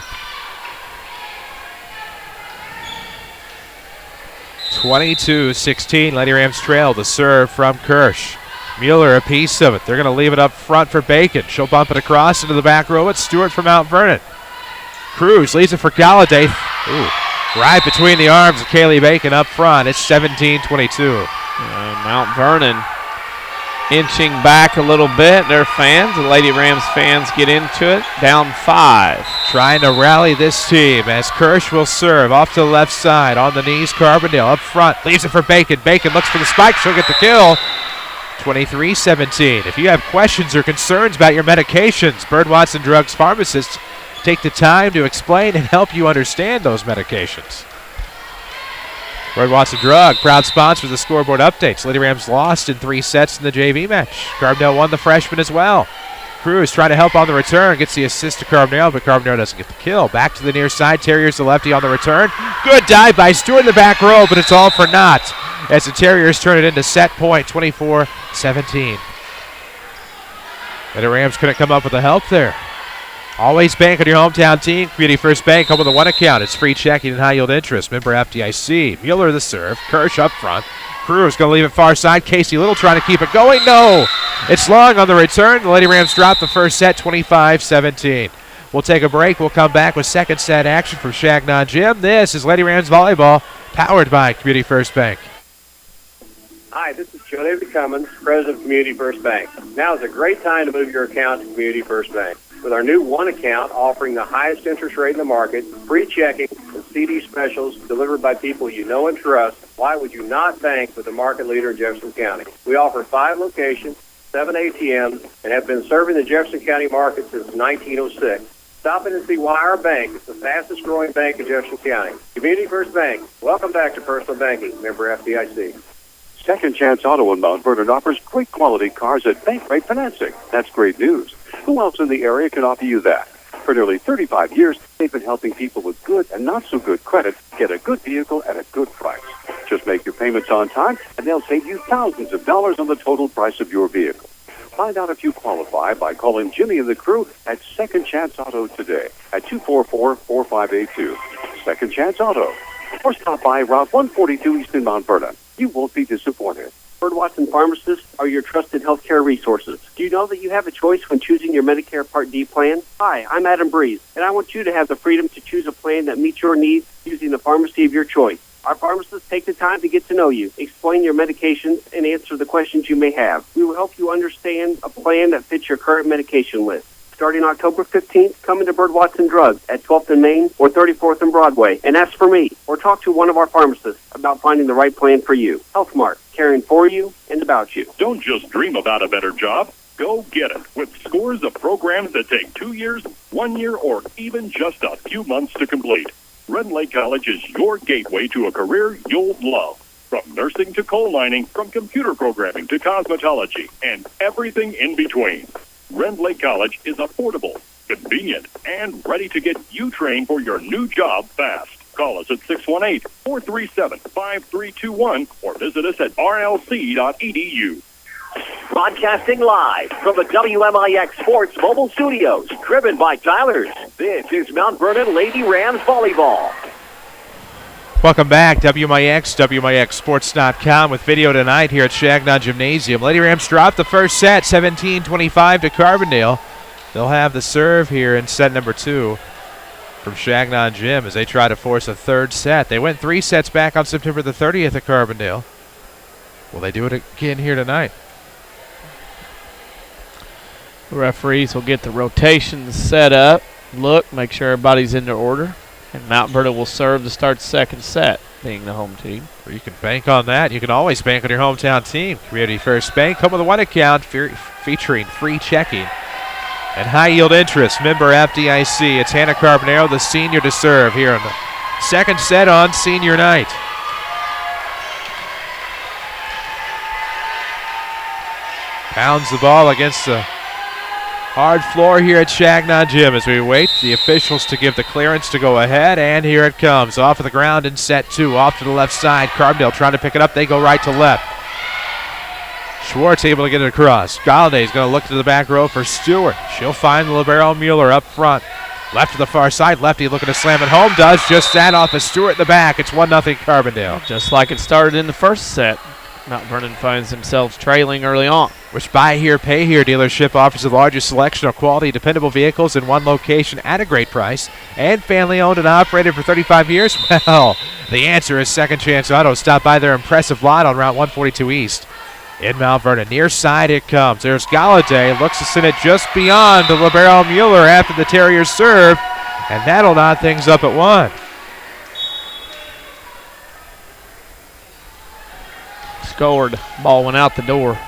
22-16, Lady Rams trail. The serve from Kirsch. Mueller a piece of it. They're going to leave it up front for Bacon. She'll bump it across into the back row. It's Stewart from Mount Vernon. Cruz leaves it for Galladay. Ooh, right between the arms of Kaylee Bacon up front. It's 17-22. Mount Vernon inching back a little bit. Their fans, the Lady Rams fans, get into it. Down 5. Trying to rally this team as Kirsch will serve off to the left side. On the knees, Carbondale up front. Leaves it for Bacon. Bacon looks for the spike. She'll get the kill. 23-17. If you have questions or concerns about your medications, Bird Watson Drugs pharmacists take the time to explain and help you understand those medications. Bird Watson Drug, proud sponsor of the scoreboard updates. Lady Rams lost in 3 sets in the JV match. Carbondale won the freshman as well. Cruz trying to help on the return, gets the assist to Carbondale, but Carbondale doesn't get the kill. Back to the near side, Terriers the lefty on the return. Good dive by Stewart in the back row, but it's all for naught as the Terriers turn it into set point, 24-17. And the Rams couldn't come up with the help there. Always bank on your hometown team. Community First Bank, home with a 1 account. It's free checking and high yield interest. Member FDIC. Mueller the serve. Kirsch up front. Cruz going to leave it far side. Casey Little trying to keep it going. No! It's long on the return. The Lady Rams drop the first set, 25-17. We'll take a break. We'll come back with second set action from Changnon Gym. This is Lady Rams Volleyball, powered by Community First Bank. Hi, this is Joe David Cummins, President of Community First Bank. Now is a great time to move your account to Community First Bank. With our new 1 account offering the highest interest rate in the market, free checking, and CD specials delivered by people you know and trust, why would you not bank with the market leader in Jefferson County? We offer 5 locations, 7 ATMs, and have been serving the Jefferson County market since 1906. Stop in and see why our bank is the fastest growing bank in Jefferson County. Community First Bank. Welcome back to Personal Banking. Member FDIC. Second Chance Auto in Mount Vernon offers great quality cars at bank rate financing. That's great news. Who else in the area can offer you that? For nearly 35 years, they've been helping people with good and not so good credit get a good vehicle at a good price. Just make your payments on time, and they'll save you thousands of dollars on the total price of your vehicle. Find out if you qualify by calling Jimmy and the crew at Second Chance Auto today at 244-4582. Second Chance Auto. Or stop by Route 142 East in Mount Vernon. You won't be disappointed. Bird Watson pharmacists are your trusted healthcare resources. Do you know that you have a choice when choosing your Medicare Part D plan? Hi, I'm Adam Breeze, and I want you to have the freedom to choose a plan that meets your needs using the pharmacy of your choice. Our pharmacists take the time to get to know you, explain your medications, and answer the questions you may have. We will help you understand a plan that fits your current medication list. Starting October 15th, come into Bird Watson Drug at 12th and Main or 34th and Broadway and ask for me or talk to one of our pharmacists about finding the right plan for you. HealthMart, caring for you and about you. Don't just dream about a better job. Go get it with scores of programs that take 2 years, 1 year, or even just a few months to complete. Red Lake College is your gateway to a career you'll love. From nursing to coal mining, from computer programming to cosmetology, and everything in between. Red Lake College is affordable, convenient, and ready to get you trained for your new job fast. Call us at 618-437-5321 or visit us at rlc.edu. Broadcasting live from the WMIX Sports Mobile Studios, driven by Tyler's. This is Mount Vernon Lady Rams Volleyball. Welcome back, WMIX, WMIXSports.com with video tonight here at Changnon Gymnasium. Lady Rams dropped the first set, 17-25 to Carbondale. They'll have the serve here in set number 2 from Changnon Gym as they try to force a third set. They went 3 sets back on September the 30th at Carbondale. Will they do it again here tonight? The referees will get the rotations set up, look, make sure everybody's in their order. And Mount Vernon will serve to start the second set, being the home team. Or you can bank on that. You can always bank on your hometown team. Community First Bank, home of the one account featuring free checking and high-yield interest. Member FDIC. It's Hannah Carbonaro, the senior, to serve here in the second set on senior night. Pounds the ball against the hard floor here at Changnon Gym as we wait the officials to give the clearance to go ahead, and here it comes. Off of the ground in set 2, off to the left side. Carbondale trying to pick it up. They go right to left. Schwartz able to get it across. Galladay is going to look to the back row for Stewart. She'll find the libero Mueller up front. Left to the far side. Lefty looking to slam it home. Does just that off of Stewart in the back. It's 1-0 Carbondale. Just like it started in the first set. Mount Vernon finds themselves trailing early on. Which Buy Here, Pay Here dealership offers the largest selection of quality, dependable vehicles in one location at a great price, and family owned and operated for 35 years? Well, the answer is Second Chance Auto. Stop by their impressive lot on Route 142 East in Mount Vernon. Near side it comes. There's Galladay. Looks to send it just beyond the libero Mueller after the Terriers serve, and that'll knot things up at 1. Scored. Ball went out the door.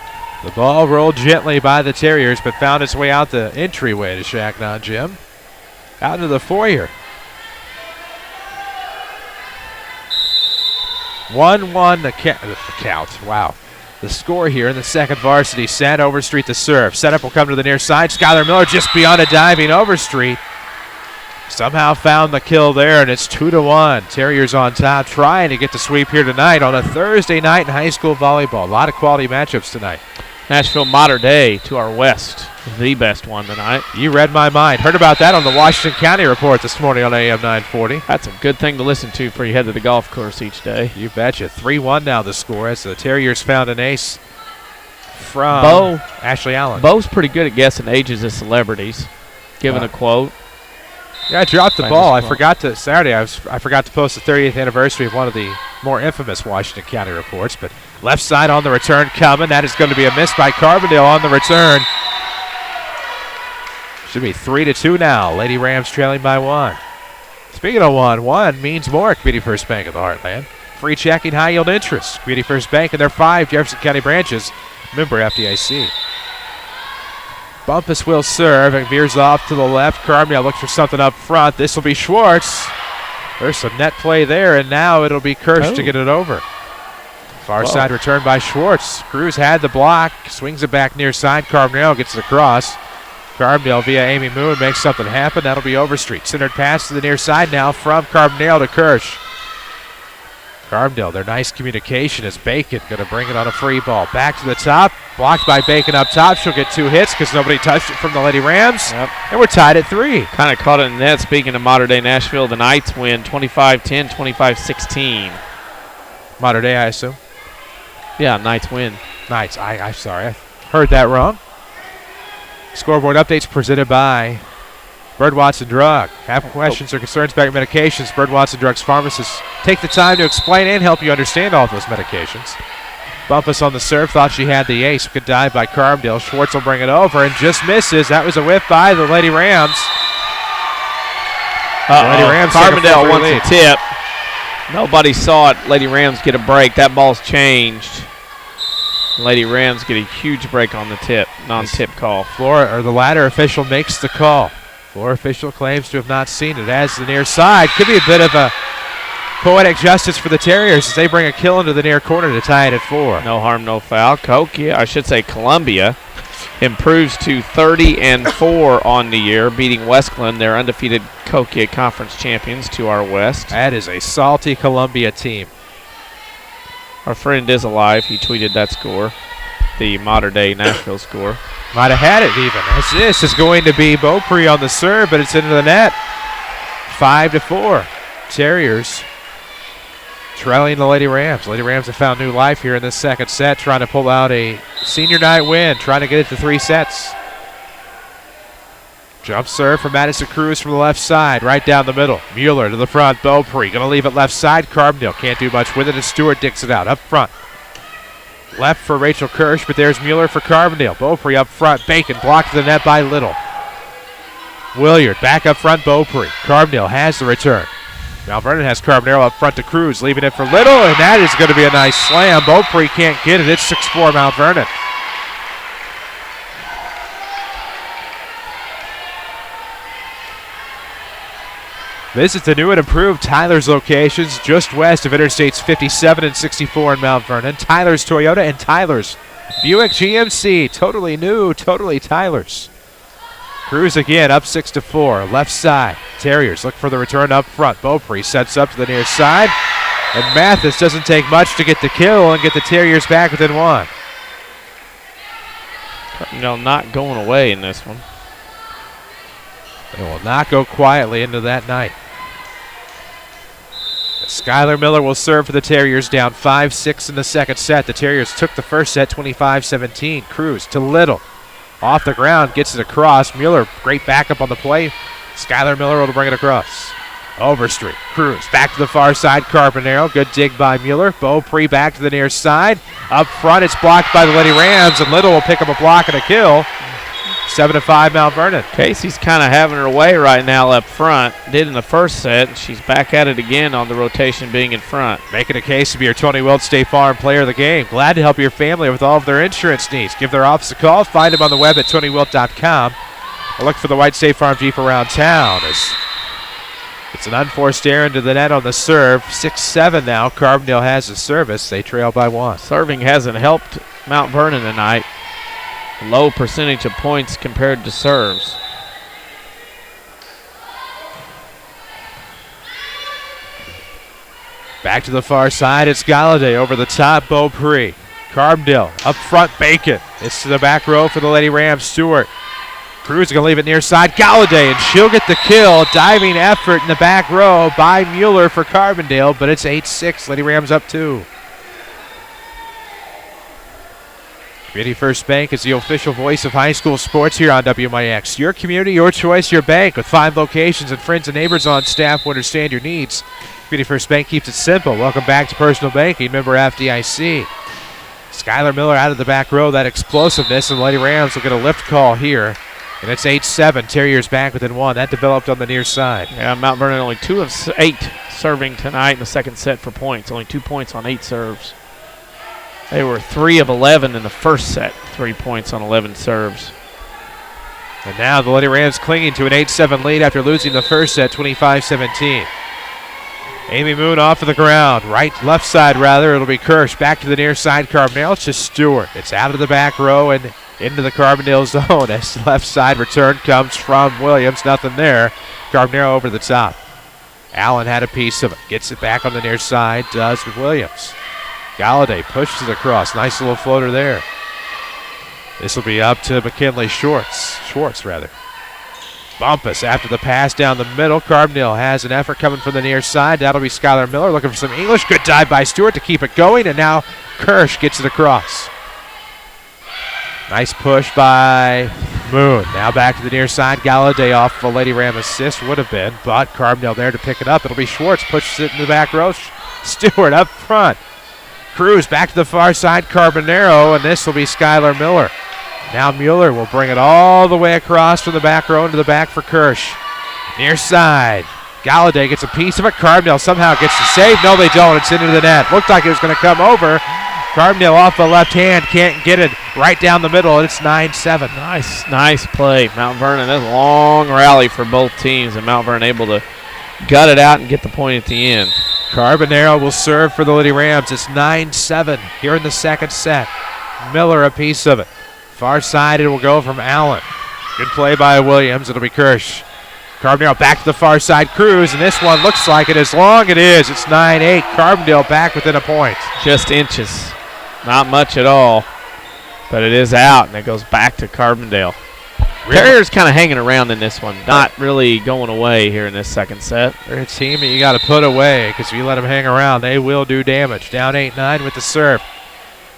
The ball rolled gently by the Terriers, but found its way out the entryway to Changnon Gym. Out into the foyer. 1-1 the count. Wow. The score here in the second varsity set. Overstreet to serve. Setup will come to the near side. Skylar Miller just beyond a diving Overstreet. Somehow found the kill there, and it's 2-1. Terriers on top, trying to get the sweep here tonight on a Thursday night in high school volleyball. A lot of quality matchups tonight. Nashville Mater Dei to our west, the best one tonight. You read my mind. Heard about that on the Washington County Report this morning on AM 940. That's a good thing to listen to before you head to the golf course each day. You betcha. 3-1 now the score as the Terriers found an ace from Ashley Allen. Bo's pretty good at guessing ages of celebrities, giving a quote. Yeah, I dropped the ball. I forgot to post the 30th anniversary of one of the more infamous Washington County reports, but left side on the return coming. That is going to be a miss by Carbondale on the return. Should be 3-2 now. Lady Rams trailing by 1. Speaking of 1 means more at Community First Bank of the Heartland. Free checking, high yield interest. Community First Bank and their 5 Jefferson County branches. Member FDIC. Bumpus will serve and veers off to the left. Carbondale looks for something up front. This will be Schwartz. There's some net play there, and now it'll be Kirsch to get it over. Far side return by Schwartz. Cruz had the block, swings it back near side. Carbondale gets it across. Carbondale via Amy Moon makes something happen. That'll be Overstreet. Centered pass to the near side now from Carbondale to Kirsch. Carbondale, their nice communication is Bacon going to bring it on a free ball. Back to the top, blocked by Bacon up top. She'll get 2 hits because nobody touched it from the Lady Rams. Yep. And we're tied at 3. Kind of caught it in the net. Speaking of Modern Day Nashville, the Knights win 25-10, 25-16. Modern Day, I assume. Yeah, Knights win. Knights. I'm sorry. I heard that wrong. Scoreboard updates presented by Bird Watson Drug. Have questions or concerns about your medications? Bird Watson Drug's pharmacists take the time to explain and help you understand all of those medications. Bumpus on the serve, thought she had the ace. Good dive by Carbondale. Schwartz will bring it over and just misses. That was a whiff by the Lady Rams. Lady Rams Carbondale wants a tip. Nobody saw it. Lady Rams get a break. That ball's changed. Lady Rams get a huge break on the tip, non-tip call. The ladder official makes the call. Floor official claims to have not seen it as the near side. Could be a bit of a poetic justice for the Terriers as they bring a kill into the near corner to tie it at 4. No harm, no foul. Columbia improves to 30-4 on the year, beating West Glen, their undefeated Cokia Conference champions, to our west. That is a salty Columbia team. Our friend is alive. He tweeted that score, the Modern Day Nashville score. Might have had it even. As this is going to be Beaupre on the serve, but it's into the net. 5-4. Terriers trailing the Lady Rams. Lady Rams have found new life here in this second set, trying to pull out a senior night win, trying to get it to 3 sets. Jump serve from Madison Cruz from the left side, right down the middle. Mueller to the front. Beaupre going to leave it left side. Carbondale can't do much with it, and Stewart digs it out up front. Left for Rachel Kirsch, but there's Mueller for Carbondale. Beaupre up front. Bacon blocked to the net by Little. Williard back up front. Beaupre. Carbondale has the return. Mount Vernon has Carbondale up front to Cruz, leaving it for Little, and that is going to be a nice slam. Beaupre can't get it. It's 6-4 Mount Vernon. Visit the new and improved Tyler's locations just west of Interstates 57 and 64 in Mount Vernon. Tyler's Toyota and Tyler's Buick GMC. Totally new, totally Tyler's. Cruz again up 6-4. Left side. Terriers look for the return up front. Beaupre sets up to the near side. And Mathis doesn't take much to get the kill and get the Terriers back within 1. No, not going away in this one. They will not go quietly into that night. Skylar Miller will serve for the Terriers, down 5-6 in the second set. The Terriers took the first set 25-17. Cruz to Little. Off the ground, gets it across. Mueller, great backup on the play. Skylar Miller will bring it across. Overstreet. Cruz back to the far side. Carbonaro. Good dig by Mueller. Beaupre back to the near side. Up front, it's blocked by the Lady Rams, and Little will pick up a block and a kill. 7-5 Mount Vernon. Casey's kind of having her way right now up front. Did in the first set. She's back at it again on the rotation being in front. Making a case to be your Tony Wilt State Farm Player of the Game. Glad to help your family with all of their insurance needs. Give their office a call. Find them on the web at TonyWilt.com. Or look for the white State Farm Jeep around town. It's an unforced error into the net on the serve. 6-7 now. Carbondale has the service. They trail by 1. Serving hasn't helped Mount Vernon tonight. Low percentage of points compared to serves. Back to the far side, it's Galladay over the top, Beaupre. Carbondale up front, Bacon. It's to the back row for the Lady Rams, Stewart. Cruz is going to leave it near side, Galladay, and she'll get the kill. Diving effort in the back row by Mueller for Carbondale, but it's 8-6, Lady Rams up 2. Community First Bank is the official voice of high school sports here on WMIX. Your community, your choice, your bank. With 5 locations and friends and neighbors on staff who understand your needs, Community First Bank keeps it simple. Welcome back to personal banking. Member FDIC. Skylar Miller out of the back row. That explosiveness, and Lady Rams will get a lift call here. And it's 8-7. Terriers back within 1. That developed on the near side. Yeah, Mount Vernon only 2 of 8 serving tonight in the second set for points. Only 2 points on 8 serves. They were 3 of 11 in the first set. 3 points on 11 serves. And now the Lady Rams clinging to an 8-7 lead after losing the first set, 25-17. Amy Moon off of the ground. Left side rather. It'll be Kirsch. Back to the near side. Carbondale. It's just Stewart. It's out of the back row and into the Carbondale zone as the left side return comes from Williams. Nothing there. Carbondale over the top. Allen had a piece of it. Gets it back on the near side. Does with Williams. Galladay pushes it across. Nice little floater there. This will be up to McKinley Schwartz. Bumpus after the pass down the middle. Carbondale has an effort coming from the near side. That'll be Skylar Miller looking for some English. Good dive by Stewart to keep it going, and now Kirsch gets it across. Nice push by Moon. Now back to the near side. Galladay off of a Lady Ram assist would have been, but Carbondale there to pick it up. It'll be Schwartz. Pushes it in the back row. Stewart up front. Cruz back to the far side. Carbonero, and this will be Skylar Miller. Now Mueller will bring it all the way across from the back row into the back for Kirsch. Near side. Galladay gets a piece of it. Carbondale somehow gets the save. No, they don't. It's into the net. Looked like it was going to come over. Carbondale off the left hand. Can't get it right down the middle. And it's 9-7. Nice play. Mount Vernon. That's a long rally for both teams. And Mount Vernon able to gut it out and get the point at the end. Carbonero will serve for the Lady Rams. It's 9-7 here in the second set. Miller a piece of it. Far side, it will go from Allen. Good play by Williams. It'll be Kirsch. Carbondale back to the far side. Cruz, and this one looks like it is long. It is. It's 9-8. Carbondale back within a point. Just inches. Not much at all. But it is out, and it goes back to Carbondale. Terriers kind of hanging around in this one. Not really going away here in this second set. They're a team that you got to put away because if you let them hang around, they will do damage. Down 8-9 with the serve.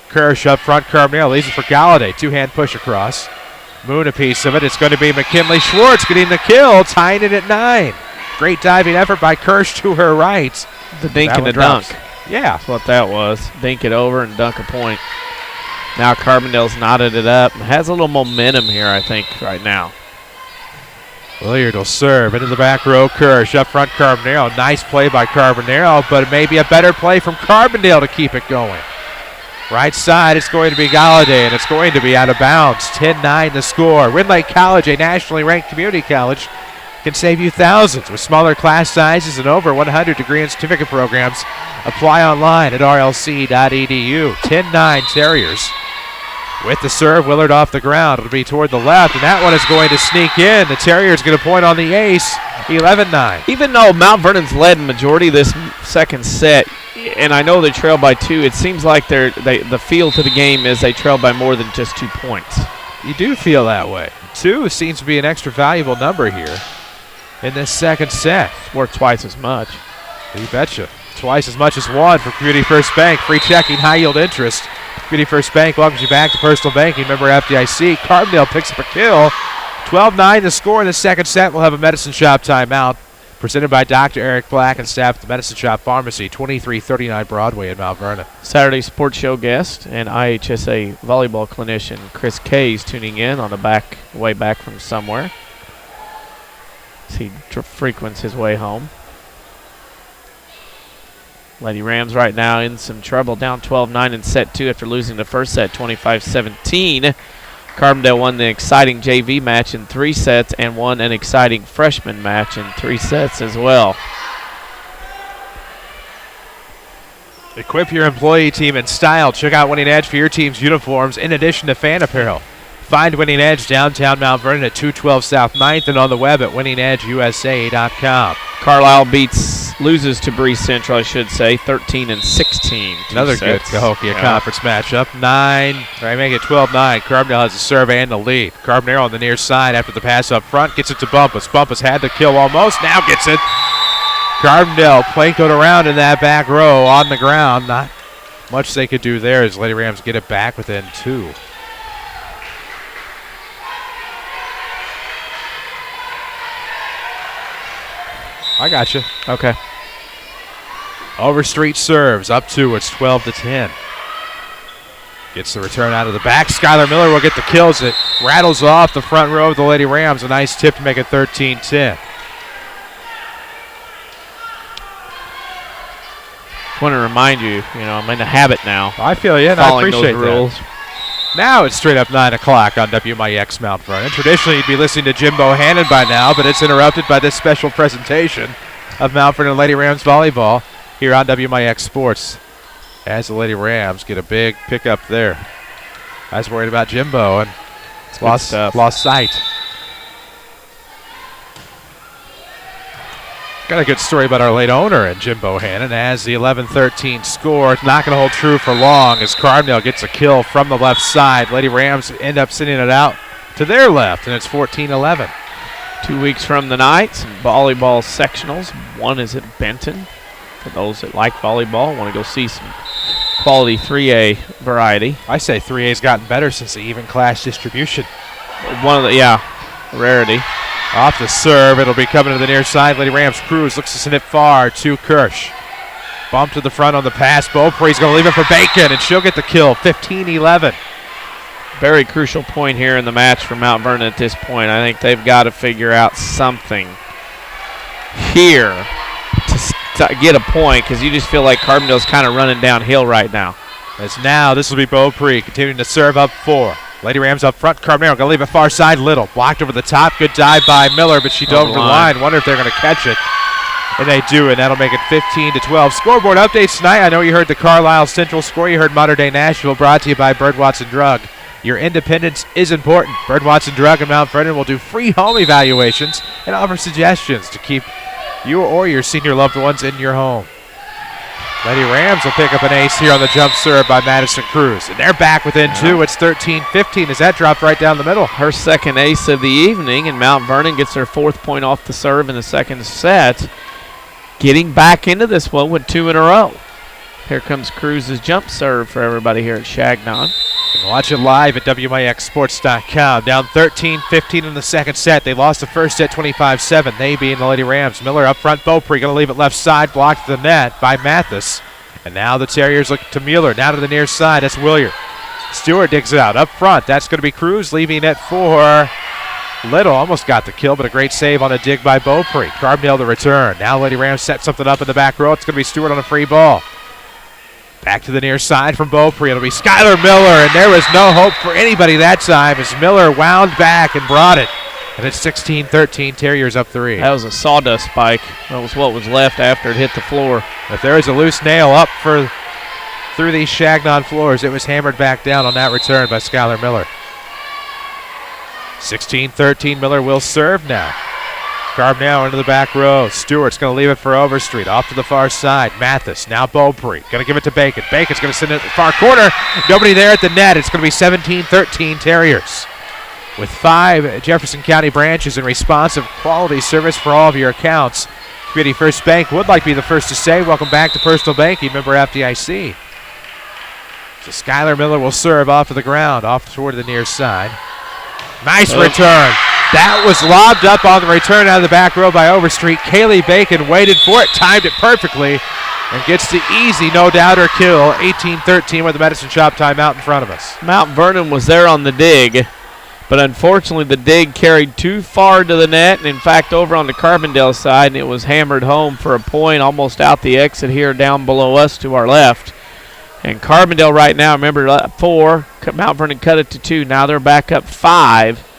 Kirsch up front. Carbondale leaves it for Galladay. Two-hand push across. Moon a piece of it. It's going to be McKinley Schwartz getting the kill, tying it at 9. Great diving effort by Kirsch to her right. The dink and the dunk. Yeah. That's what that was. Dink it over and dunk a point. Now Carbondale's knotted it up. Has a little momentum here, I think, right now. Williard will serve into the back row. Kirsch up front. Carbondale. Nice play by Carbondale, but it may be a better play from Carbondale to keep it going. Right side, it's going to be Galladay, and it's going to be out of bounds. 10-9 the score. Win Lake College, a nationally ranked community college, can save you thousands with smaller class sizes and over 100 degree and certificate programs. Apply online at rlc.edu. 10-9 Terriers. With the serve, Willard off the ground. It'll be toward the left, and that one is going to sneak in. The Terriers going to point on the ace. 11-9. Even though Mount Vernon's led majority of this second set, and I know they trail by 2, it seems like the feel to the game is they trail by more than just 2 points. You do feel that way. 2 seems to be an extra valuable number here in this second set. It's worth twice as much. You betcha. Twice as much as 1 for Community First Bank. Free checking, high yield interest. Community First Bank welcomes you back to personal banking. Member FDIC. Carbondale picks up a kill. 12-9 the score in the second set. We'll have a medicine shop timeout. Presented by Dr. Eric Black and staff at the Medicine Shop Pharmacy, 2339 Broadway in Mount Vernon. Saturday sports show guest and IHSA volleyball clinician Chris Kays tuning in on the way back from somewhere as he frequents his way home. Lady Rams right now in some trouble, down 12-9 in set 2 after losing the first set 25-17. Carbondale won the exciting JV match in 3 sets and won an exciting freshman match in 3 sets as well. Equip your employee team in style. Check out Winning Edge for your team's uniforms in addition to fan apparel. Find Winning Edge downtown Mount Vernon at 212 South 9th and on the web at winningedgeusa.com. Carlisle loses to Breeze Central, I should say, 13-16. Another good Cahokia conference matchup. 12-9. Carbondale has the serve and the lead. Carbonero on the near side after the pass up front. Gets it to Bumpus. Bumpus had the kill almost. Now gets it. Carbondale plankoed around in that back row on the ground. Not much they could do there as Lady Rams get it back within 2. I got you. Okay. Overstreet serves up 2. It's 12-10. Gets the return out of the back. Skylar Miller will get the kills. It rattles off the front row of the Lady Rams. A nice tip to make it 13-10. I want to remind you, I'm in a habit now. I feel you, and I appreciate those rules. That. Now it's straight up 9 o'clock on WMIX Mount Vernon. Traditionally, you'd be listening to Jimbo Hannon by now, but it's interrupted by this special presentation of Mount Vernon Lady Rams volleyball here on WMIX Sports. As the Lady Rams get a big pickup there. I was worried about Jimbo and lost sight. Got a good story about our late owner and Jim Bohannon as the 11-13 score. It's not going to hold true for long as Carbondale gets a kill from the left side. Lady Rams end up sending it out to their left, and it's 14-11. 2 weeks from the night, some volleyball sectionals. One is at Benton. For those that like volleyball, want to go see some quality 3A variety. I say 3A's gotten better since the even class distribution. Rarity. Off the serve, it'll be coming to the near side. Lady Rams Cruz looks to send it far to Kirsch. Bump to the front on the pass. Beaupre's going to leave it for Bacon, and she'll get the kill, 15-11. Very crucial point here in the match for Mount Vernon at this point. I think they've got to figure out something here to get a point, because you just feel like Carbondale's kind of running downhill right now. As now, this will be Beaupre continuing to serve up 4. Lady Rams up front. Carbondale going to leave it far side. Little blocked over the top. Good dive by Miller, but she dove over the line. Wonder if they're going to catch it. And they do, and that'll make it 15-12. Scoreboard updates tonight. I know you heard the Carlisle Central score. You heard Modern Day Nashville, brought to you by Bird Watson Drug. Your independence is important. Bird Watson Drug in Mount Vernon will do free home evaluations and offer suggestions to keep you or your senior loved ones in your home. Lady Rams will pick up an ace here on the jump serve by Madison Cruz. And they're back within 2. It's 13-15 as that dropped right down the middle. Her second ace of the evening, and Mount Vernon gets their 4th point off the serve in the second set. Getting back into this one with 2 in a row. Here comes Cruz's jump serve for everybody here at Changnon. You can watch it live at WMIXsports.com. Down 13-15 in the second set. They lost the first set 25-7. They being the Lady Rams. Miller up front. Beaupre going to leave it left side. Blocked to the net by Mathis. And now the Terriers look to Mueller. Now to the near side. That's Willier. Stewart digs it out. Up front. That's going to be Cruz leaving it for Little. Almost got the kill, but a great save on a dig by Beaupre. Carbondale to return. Now Lady Rams set something up in the back row. It's going to be Stewart on a free ball. Back to the near side from Beaupre. It'll be Skylar Miller, and there was no hope for anybody that time as Miller wound back and brought it. And it's 16-13, Terriers up 3. That was a sawdust spike. That was what was left after it hit the floor. If there is a loose nail up through these Changnon floors, it was hammered back down on that return by Skylar Miller. 16-13, Miller will serve now. Carbondale into the back row. Stewart's going to leave it for Overstreet. Off to the far side. Mathis. Now Beaupre. Going to give it to Bacon. Bacon's going to send it to the far corner. Nobody there at the net. It's going to be 17-13 Terriers. With 5 Jefferson County branches and responsive quality service for all of your accounts, Community First Bank would like to be the first to say, welcome back to personal banking, member FDIC. So Skylar Miller will serve off of the ground, off toward the near side. Nice return. That was lobbed up on the return out of the back row by Overstreet. Kaylee Bacon waited for it, timed it perfectly, and gets the easy no-doubter kill. 18-13 with the Medicine Shop timeout in front of us. Mount Vernon was there on the dig, but unfortunately the dig carried too far to the net, and in fact over on the Carbondale side, and it was hammered home for a point almost out the exit here down below us to our left. And Carbondale right now, remember, 4. Mount Vernon cut it to 2. Now they're back up 5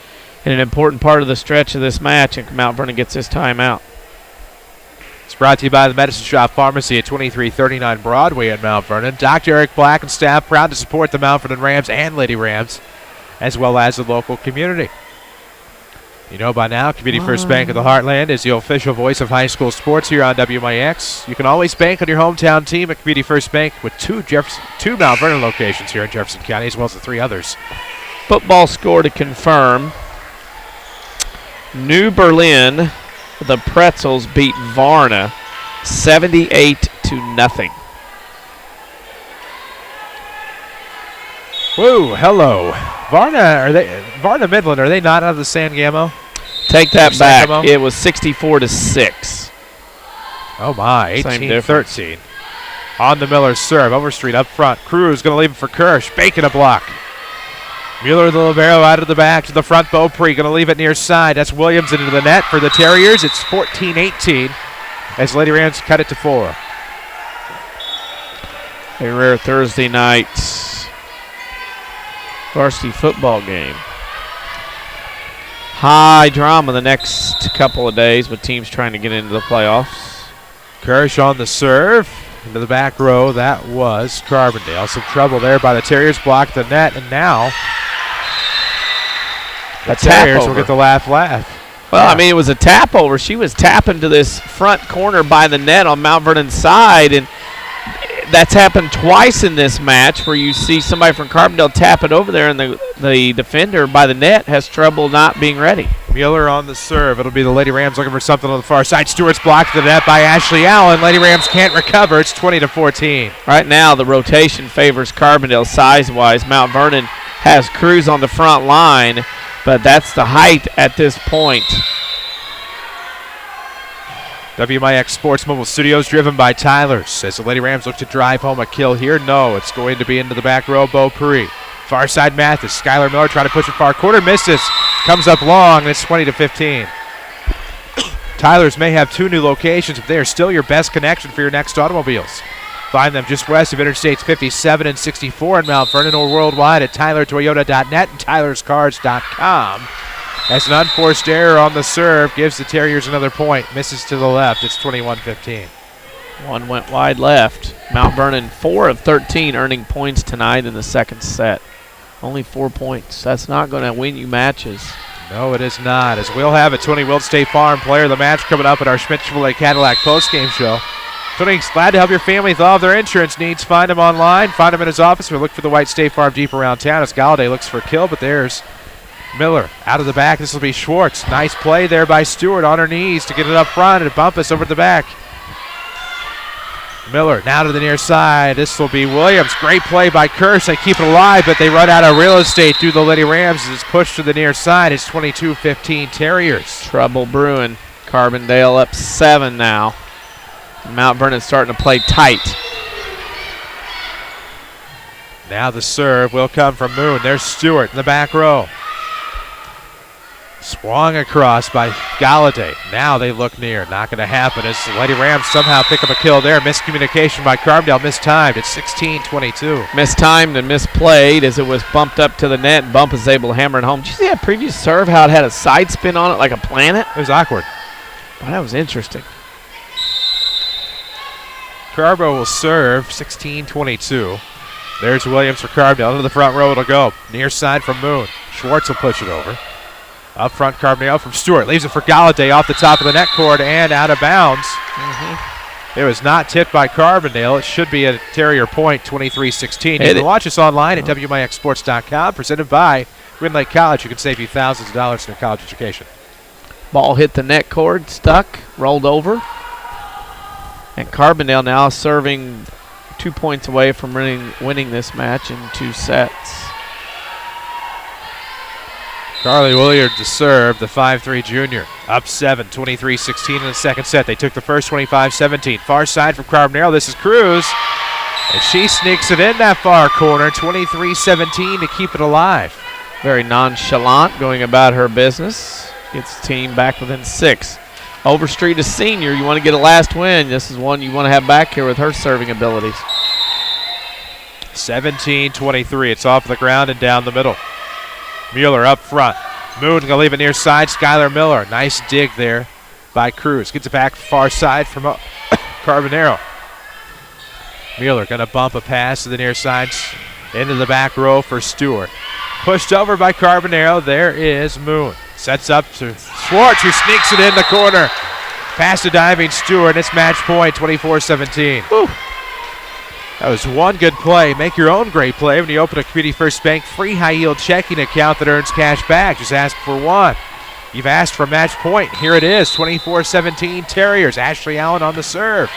in an important part of the stretch of this match, and Mount Vernon gets this timeout. It's brought to you by the Medicine Shop Pharmacy at 2339 Broadway in Mount Vernon. Dr. Eric Black and staff proud to support the Mount Vernon Rams and Lady Rams, as well as the local community. You know by now, Community First Bank of the Heartland is the official voice of high school sports here on WMIX. You can always bank on your hometown team at Community First Bank with 2 Mount Vernon locations here in Jefferson County, as well as the 3 others. Football score to confirm. New Berlin, the Pretzels beat Varna 78-0. Whoa, hello. Varna Midland, are they not out of the San Gamo? Take that back. It was 64-6. Oh my, 18-13. On the Miller serve. Overstreet up front. Cruz going to leave it for Kirsch. Bacon a block. Mueller the libero out of the back to the front. Beaupre going to leave it near side. That's Williams into the net for the Terriers. It's 14-18 as Lady Rams cut it to 4. A rare Thursday night varsity football game. High drama the next couple of days with teams trying to get into the playoffs. Kirsch on the serve. Into the back row, that was Carbondale. Some trouble there by the Terriers, blocked the net, and now the Terriers will get the laugh. Well, I mean, it was a tap over. She was tapping to this front corner by the net on Mount Vernon's side, and that's happened twice in this match where you see somebody from Carbondale tap it over there, and the defender by the net has trouble not being ready. Mueller on the serve. It'll be the Lady Rams looking for something on the far side. Stewart's blocked to the net by Ashley Allen. Lady Rams can't recover. It's 20-14. Right now, the rotation favors Carbondale size-wise. Mount Vernon has Cruz on the front line, but that's the height at this point. WMIX Sports Mobile Studios driven by Tyler's. As the Lady Rams look to drive home a kill here, no, it's going to be into the back row, Beau Puri. Far side Mathis, Skylar Miller trying to push it far corner, misses, comes up long, and it's 20-15. Tyler's may have 2 new locations, but they are still your best connection for your next automobiles. Find them just west of Interstates 57 and 64 in Mount Vernon or worldwide at tylertoyota.net and tylerscars.com. As an unforced error on the serve gives the Terriers another point. Misses to the left. It's 21-15. One went wide left. Mount Vernon 4 of 13 earning points tonight in the second set. Only 4 points. That's not going to win you matches. No, it is not. As we'll have a Tony Wilt State Farm Player of the Match coming up at our Schmidt Chevrolet Cadillac postgame show. Tony's glad to help your family with all of their insurance needs. Find him online. Find him in his office. Or look for the white State Farm Jeep around town as Galladay looks for a kill, but there's Miller out of the back. This will be Schwartz. Nice play there by Stewart on her knees to get it up front and Bumpus over the back. Miller now to the near side. This will be Williams. Great play by Kirsch. They keep it alive, but they run out of real estate through the Lady Rams as it's pushed to the near side. It's 22-15 Terriers. Trouble brewing. Carbondale up 7 now. Mount Vernon starting to play tight. Now the serve will come from Moon. There's Stewart in the back row. Swung across by Galladay. Now they look near. Not going to happen as the Lady Rams somehow pick up a kill there. Miscommunication by Carbondale. Mistimed. It's 16-22. Mistimed and misplayed as it was bumped up to the net, and Bump is able to hammer it home. Did you see that previous serve, how it had a side spin on it like a planet? It was awkward. Well, that was interesting. Carbo will serve 16-22. There's Williams for Carbondale. Into the front row it'll go. Near side from Moon. Schwartz will push it over. Up front, Carbondale from Stewart. Leaves it for Galladay off the top of the net cord and out of bounds. It was not tipped by Carbondale. It should be a Terrier point, 23-16. You can watch us online at WMIXsports.com. Presented by Green Lake College. You can save you thousands of dollars in your college education. Ball hit the net cord, stuck, rolled over. And Carbondale now serving 2 points away from winning this match in 2 sets. Carly Williard to serve, the 5'3 junior. Up 7, 23-16 in the second set. They took the first 25-17. Far side from Carbondale. This is Cruz. And she sneaks it in that far corner, 23-17 to keep it alive. Very nonchalant going about her business. Gets the team back within 6. Overstreet is senior. You want to get a last win. This is one you want to have back here with her serving abilities. 17-23. It's off the ground and down the middle. Mueller up front. Moon going to leave it near side. Skylar Miller. Nice dig there by Cruz. Gets it back far side from Carbonero. Mueller going to bump a pass to the near side into the back row for Stewart. Pushed over by Carbonero. There is Moon. Sets up to Schwartz, who sneaks it in the corner. Pass to diving Stewart. It's match point, 24-17. That was one good play. Make your own great play when you open a Community First Bank free high-yield checking account that earns cash back. Just ask for one. You've asked for match point. Here it is, 24-17 Terriers. Ashley Allen on the serve.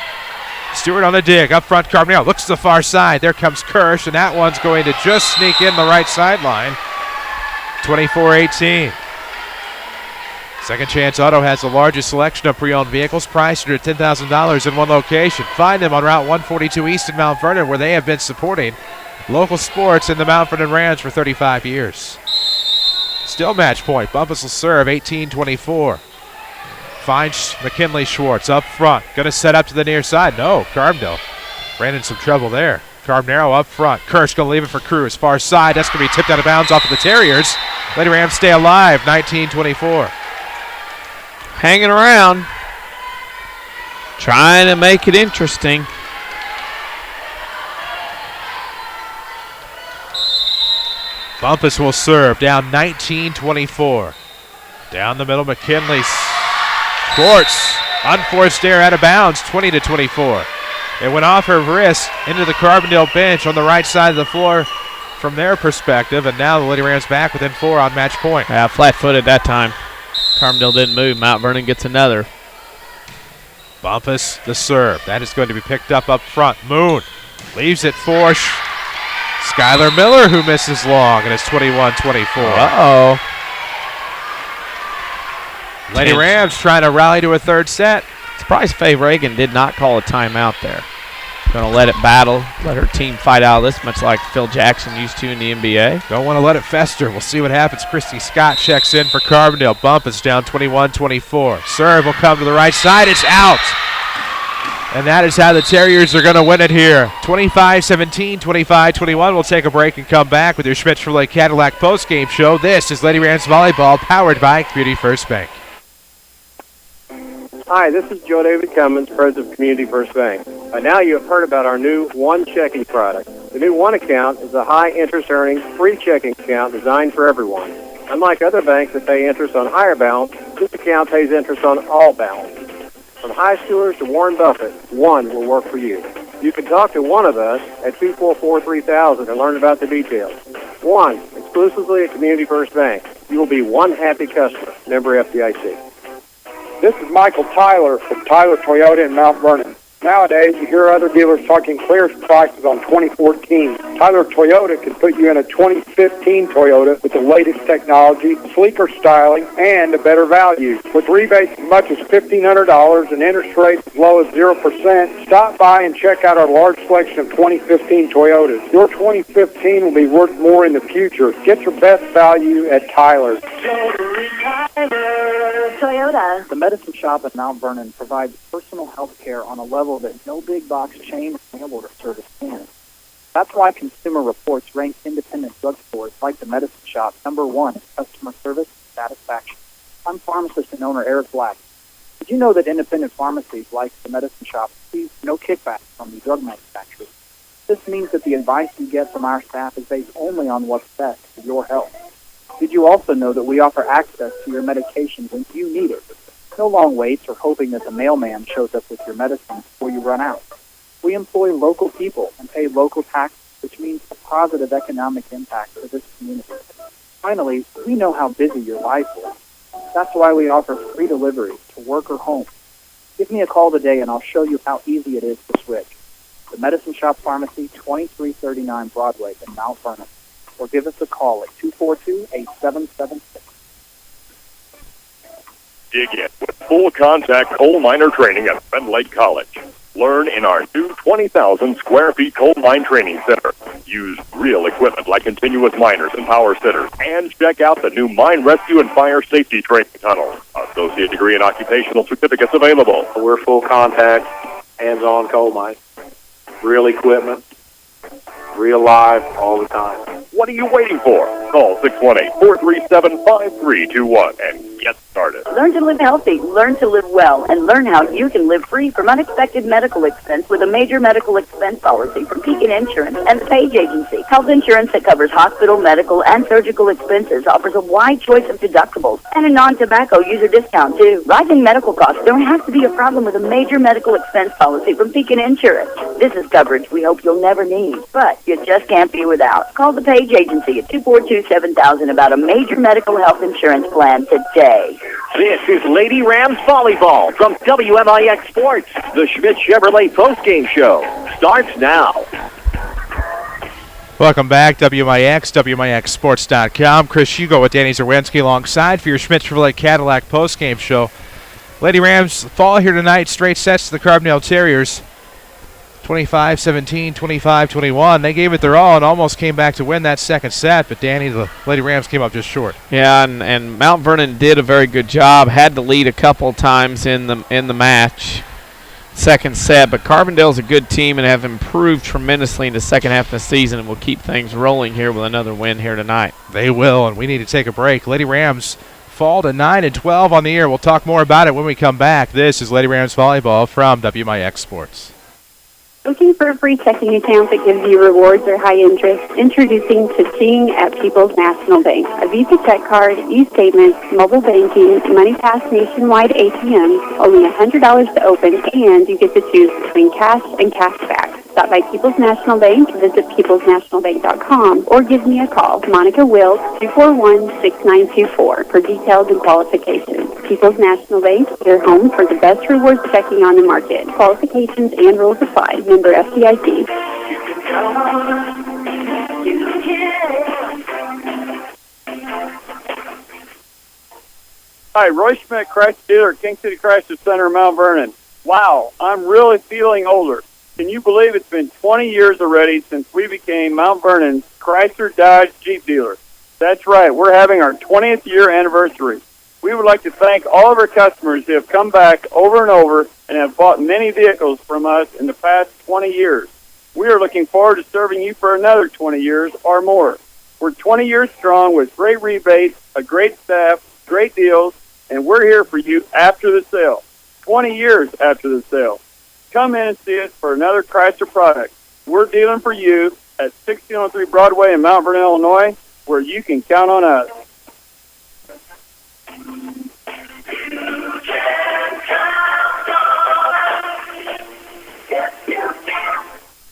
Stewart on the dig. Up front, Carbondale looks to the far side. There comes Kirsch, and that one's going to just sneak in the right sideline. 24-18. Second Chance Auto has the largest selection of pre-owned vehicles priced under $10,000 in one location. Find them on Route 142 East in Mount Vernon, where they have been supporting local sports in the Mount Vernon Rams for 35 years. Still match point. Bumpus will serve 18-24. Finds McKinley Schwartz up front. Going to set up to the near side. No, Carbondale ran in some trouble there. Carbonero up front. Kirsch going to leave it for Cruz. Far side. That's going to be tipped out of bounds off of the Terriers. Lady Rams stay alive, 19-24. Hanging around, trying to make it interesting. Bumpus will serve, down 19-24. Down the middle, McKinley sports. Unforced error out of bounds, 20-24. It went off her wrist into the Carbondale bench on the right side of the floor from their perspective, and now the Lady Rams back within 4 on match point. Yeah, flat-footed that time. Carbondale didn't move. Mount Vernon gets another. Bumpus, the serve. That is going to be picked up front. Moon leaves it for Skylar Miller, who misses long, and it's 21-24. Uh-oh. Lady Rams trying to rally to a third set. Surprised Faye Reagan did not call a timeout there. Going to let it battle, let her team fight out of this, much like Phil Jackson used to in the NBA. Don't want to let it fester. We'll see what happens. Christy Scott checks in for Carbondale. Bump is down 21-24. Serve will come to the right side. It's out. And that is how the Terriers are going to win it here. 25-17, 25-21. We'll take a break and come back with your Schmidt Chevrolet Cadillac postgame show. This is Lady Rams Volleyball, powered by Community First Bank. Hi, this is Joe David Cummins, President of Community First Bank. By now you have heard about our new One Checking product. The new One Account is a high-interest earning, free checking account designed for everyone. Unlike other banks that pay interest on higher balance, this account pays interest on all balance. From high schoolers to Warren Buffett, One will work for you. You can talk to one of us at 244-3000 and learn about the details. One, exclusively at Community First Bank. You will be one happy customer. Member FDIC. This is Michael Tyler from Tyler Toyota in Mount Vernon. Nowadays, you hear other dealers talking clear prices on 2014. Tyler Toyota can put you in a 2015 Toyota with the latest technology, sleeker styling, and a better value. With rebates as much as $1,500 and interest rates as low as 0%, stop by and check out our large selection of 2015 Toyotas. Your 2015 will be worth more in the future. Get your best value at Tyler. Toyota. The Medicine Shop at Mount Vernon provides personal health care on a level that no big box chain or mail order service can. That's why Consumer Reports ranks independent drugstores like the Medicine Shop #1 in customer service and satisfaction. I'm pharmacist and owner Eric Black. Did you know that independent pharmacies like the Medicine Shop receive no kickback from the drug manufacturers? This means that the advice you get from our staff is based only on what's best for your health. Did you also know that we offer access to your medication when you need it? No long waits or hoping that the mailman shows up with your medicine before you run out. We employ local people and pay local taxes, which means a positive economic impact for this community. Finally, we know how busy your life is. That's why we offer free delivery to work or home. Give me a call today and I'll show you how easy it is to switch. The Medicine Shop Pharmacy, 2339 Broadway in Mount Vernon. Or give us a call at 242-8776. Dig in with full contact coal miner training at Red Lake College. Learn in our new 20,000 square feet coal mine training center. Use real equipment like continuous miners and power sitters. And check out the new mine rescue and fire safety training tunnel. Associate degree and occupational certificates available. We're full contact, hands-on coal mine. Real equipment, real live, all the time. What are you waiting for? Call 618-437-5321 and get started. Learn to live healthy, learn to live well, and learn how you can live free from unexpected medical expense with a major medical expense policy from Pekin Insurance and the Page Agency. Health insurance that covers hospital, medical, and surgical expenses offers a wide choice of deductibles and a non-tobacco user discount, too. Rising medical costs don't have to be a problem with a major medical expense policy from Pekin Insurance. This is coverage we hope you'll never need, but you just can't be without. Call the Page Agency at 242-7000 about a major medical health insurance plan today. This is Lady Rams Volleyball from WMIX Sports. The Schmidt Chevrolet postgame show starts now. Welcome back, WMIX, WMIXsports.com. Chris Hugo with Danny Czerwinski alongside for your Schmidt Chevrolet Cadillac postgame show. Lady Rams fall here tonight, straight sets to the Carbondale Terriers. 25-17, 25-21. They gave it their all and almost came back to win that second set, but Danny, the Lady Rams came up just short. Yeah, and Mount Vernon did a very good job. Had to lead a couple times in the match, second set. But Carbondale's a good team and have improved tremendously in the second half of the season, and will keep things rolling here with another win here tonight. They will, and we need to take a break. Lady Rams fall to 9-12 on the year. We'll talk more about it when we come back. This is Lady Rams Volleyball from WMIX Sports. Looking for a free checking account that gives you rewards or high interest? Introducing Cha-Ching at People's National Bank. A Visa check card, e-statements, mobile banking, MoneyPass nationwide ATMs, only $100 to open, and you get to choose between cash and cash back. Stop by People's National Bank, visit peoplesnationalbank.com, or give me a call, Monica Wills, 241-6924, for details and qualifications. People's National Bank, your home for the best rewards checking on the market. Qualifications and rules apply. Member FDIC. Hi, Roy Schmidt, Chrysler dealer at King City Chrysler Center in Mount Vernon. Wow, I'm really feeling older. Can you believe it's been 20 years already since we became Mount Vernon's Chrysler Dodge Jeep dealer? That's right, we're having our 20th year anniversary. We would like to thank all of our customers who have come back over and over and have bought many vehicles from us in the past 20 years. We are looking forward to serving you for another 20 years or more. We're 20 years strong with great rebates, a great staff, great deals, and we're here for you after the sale. 20 years after the sale. Come in and see us for another Chrysler product. We're dealing for you at 1603 Broadway in Mount Vernon, Illinois, where you can count on us.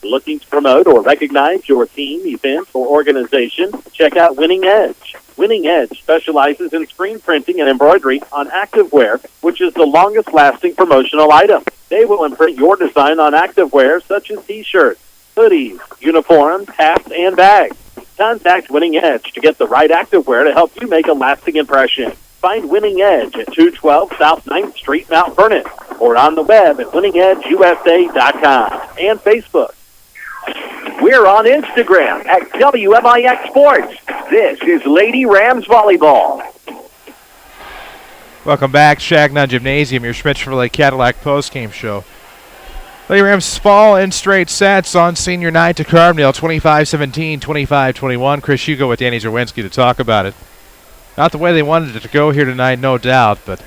Looking to promote or recognize your team, event, or organization? Check out Winning Edge. Winning Edge specializes in screen printing and embroidery on activewear, which is the longest-lasting promotional item. They will imprint your design on activewear such as T-shirts, hoodies, uniforms, hats, and bags. Contact Winning Edge to get the right activewear to help you make a lasting impression. Find Winning Edge at 212 South 9th Street, Mount Vernon, or on the web at winningedgeusa.com and Facebook. We're on Instagram at WMIX Sports. This is Lady Rams Volleyball. Welcome back, Changnon Gymnasium, your Schmidt Chevrolet Cadillac postgame show. Lady Rams fall in straight sets on senior night to Carbondale, 25-17, 25-21. Chris Hugo with Danny Czerwinski to talk about it. Not the way they wanted it to go here tonight, no doubt, but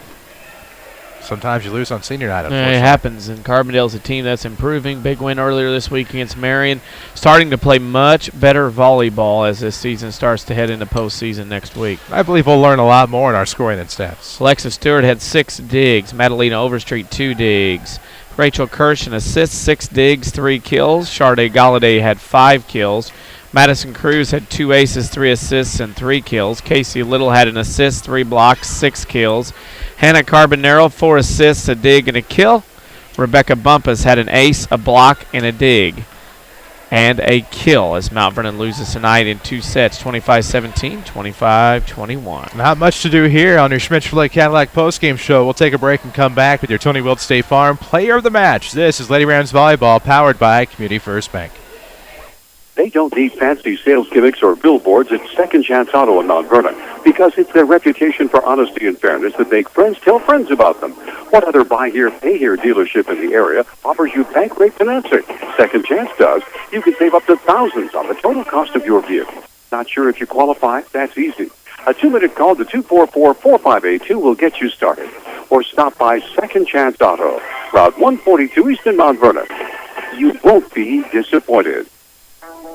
sometimes you lose on senior night, unfortunately. It happens, and Carbondale's a team that's improving. Big win earlier this week against Marion. Starting to play much better volleyball as this season starts to head into postseason next week. I believe we'll learn a lot more in our scoring and stats. Alexa Stewart had 6 digs. Madalena Overstreet, 2 digs. Rachel Kirsch, an assist, 6 digs, 3 kills. Sharday Galladay had 5 kills. Madison Cruz had 2 aces, 3 assists, and 3 kills. Casey Little had an assist, 3 blocks, 6 kills. Hannah Carbonero, 4 assists, a dig, and a kill. Rebecca Bumpus had an ace, a block, and a dig, and a kill as Mount Vernon loses tonight in 2 sets, 25-17, 25-21. Not much to do here on your Schmidt Chevrolet Cadillac postgame show. We'll take a break and come back with your Tony Wilt State Farm Player of the Match. This is Lady Rams Volleyball, powered by Community First Bank. They don't need fancy sales gimmicks or billboards at Second Chance Auto in Mount Vernon because it's their reputation for honesty and fairness that make friends tell friends about them. What other buy here, pay here dealership in the area offers you bank rate financing? Second Chance does. You can save up to thousands on the total cost of your vehicle. Not sure if you qualify? That's easy. A 2-minute call to 244-4582 will get you started. Or stop by Second Chance Auto, Route 142 East in Mount Vernon. You won't be disappointed.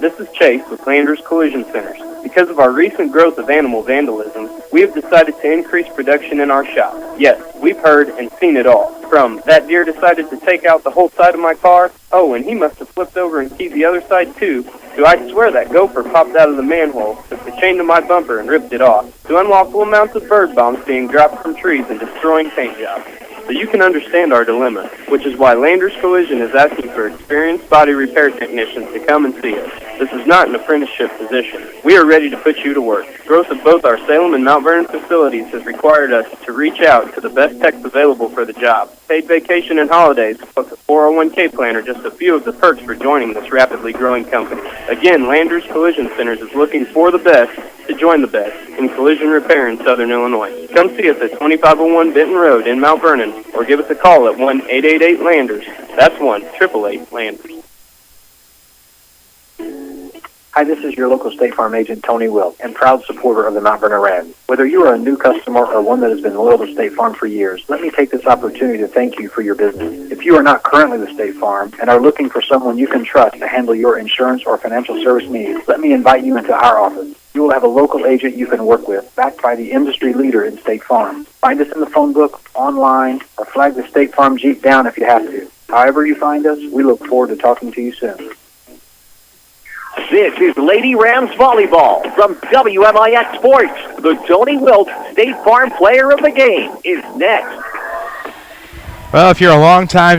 This is Chase with Landers Collision Centers. Because of our recent growth of animal vandalism, we have decided to increase production in our shop. Yes, we've heard and seen it all. From, that deer decided to take out the whole side of my car, oh, and he must have flipped over and keyed the other side too, to I swear that gopher popped out of the manhole, took the chain to my bumper and ripped it off, to unlawful amounts of bird bombs being dropped from trees and destroying paint jobs. So you can understand our dilemma, which is why Landers Collision is asking for experienced body repair technicians to come and see us. This is not an apprenticeship position. We are ready to put you to work. Growth of both our Salem and Mount Vernon facilities has required us to reach out to the best techs available for the job. Paid vacation and holidays, plus a 401k plan are just a few of the perks for joining this rapidly growing company. Again, Landers Collision Centers is looking for the best to join the best in collision repair in Southern Illinois. Come see us at 2501 Benton Road in Mount Vernon, or give us a call at 1-888-LANDERS. That's 1-888-LANDERS. Hi, this is your local State Farm agent, Tony Wilk, and proud supporter of the Mount Vernon Rams. Whether you are a new customer or one that has been loyal to State Farm for years, let me take this opportunity to thank you for your business. If you are not currently with State Farm and are looking for someone you can trust to handle your insurance or financial service needs, let me invite you into our office. You will have a local agent you can work with, backed by the industry leader in State Farm. Find us in the phone book, online, or flag the State Farm Jeep down if you have to. However you find us, we look forward to talking to you soon. This is Lady Rams Volleyball from WMIX Sports. The Tony Wilt State Farm Player of the Game is next. Well, if you're a long-time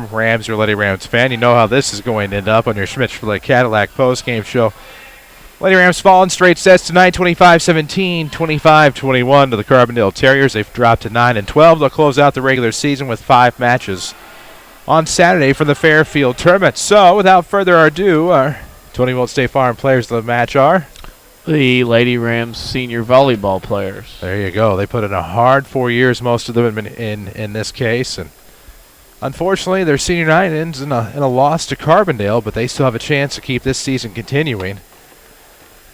Rams or Lady Rams fan, you know how this is going to end up on your Schmidt-Chevrolet Cadillac postgame show. Lady Rams fall in straight sets tonight, 25-17, 25-21 to the Carbondale Terriers. They've dropped to 9-12. They'll close out the regular season with 5 matches on Saturday for the Fairfield Tournament. So, without further ado, our Tony Wilt State Farm players of the match are the Lady Rams senior volleyball players. There you go. They put in a hard 4 years, most of them in this case, and unfortunately, their senior night ends in a loss to Carbondale, but they still have a chance to keep this season continuing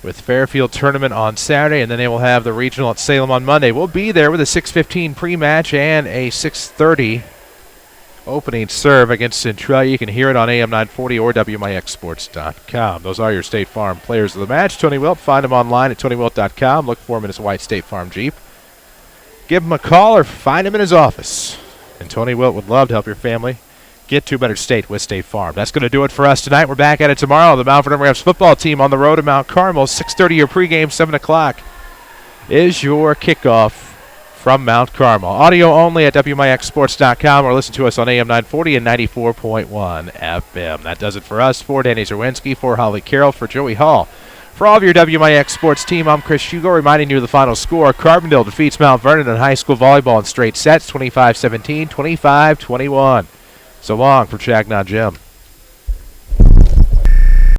with Fairfield Tournament on Saturday, and then they will have the regional at Salem on Monday. We'll be there with a 6:15 pre-match and a 6:30 opening serve against Centralia. You can hear it on AM 940 or WMIXsports.com. Those are your State Farm players of the match. Tony Wilt, find him online at TonyWilt.com. Look for him in his white State Farm Jeep. Give him a call or find him in his office. And Tony Wilt would love to help your family get to a better state with State Farm. That's going to do it for us tonight. We're back at it tomorrow. The Mount Vernon Rams football team on the road to Mount Carmel. 6:30 your pregame, 7 o'clock is your kickoff from Mount Carmel. Audio only at WMIXsports.com or listen to us on AM 940 and 94.1 FM. That does it for us. For Danny Czerwinski, for Holly Carroll, for Joey Hall. For all of your WMIX sports team, I'm Chris Hugo, reminding you of the final score. Carbondale defeats Mount Vernon in high school volleyball in straight sets, 25-17, 25-21. So long for Changnon Gym.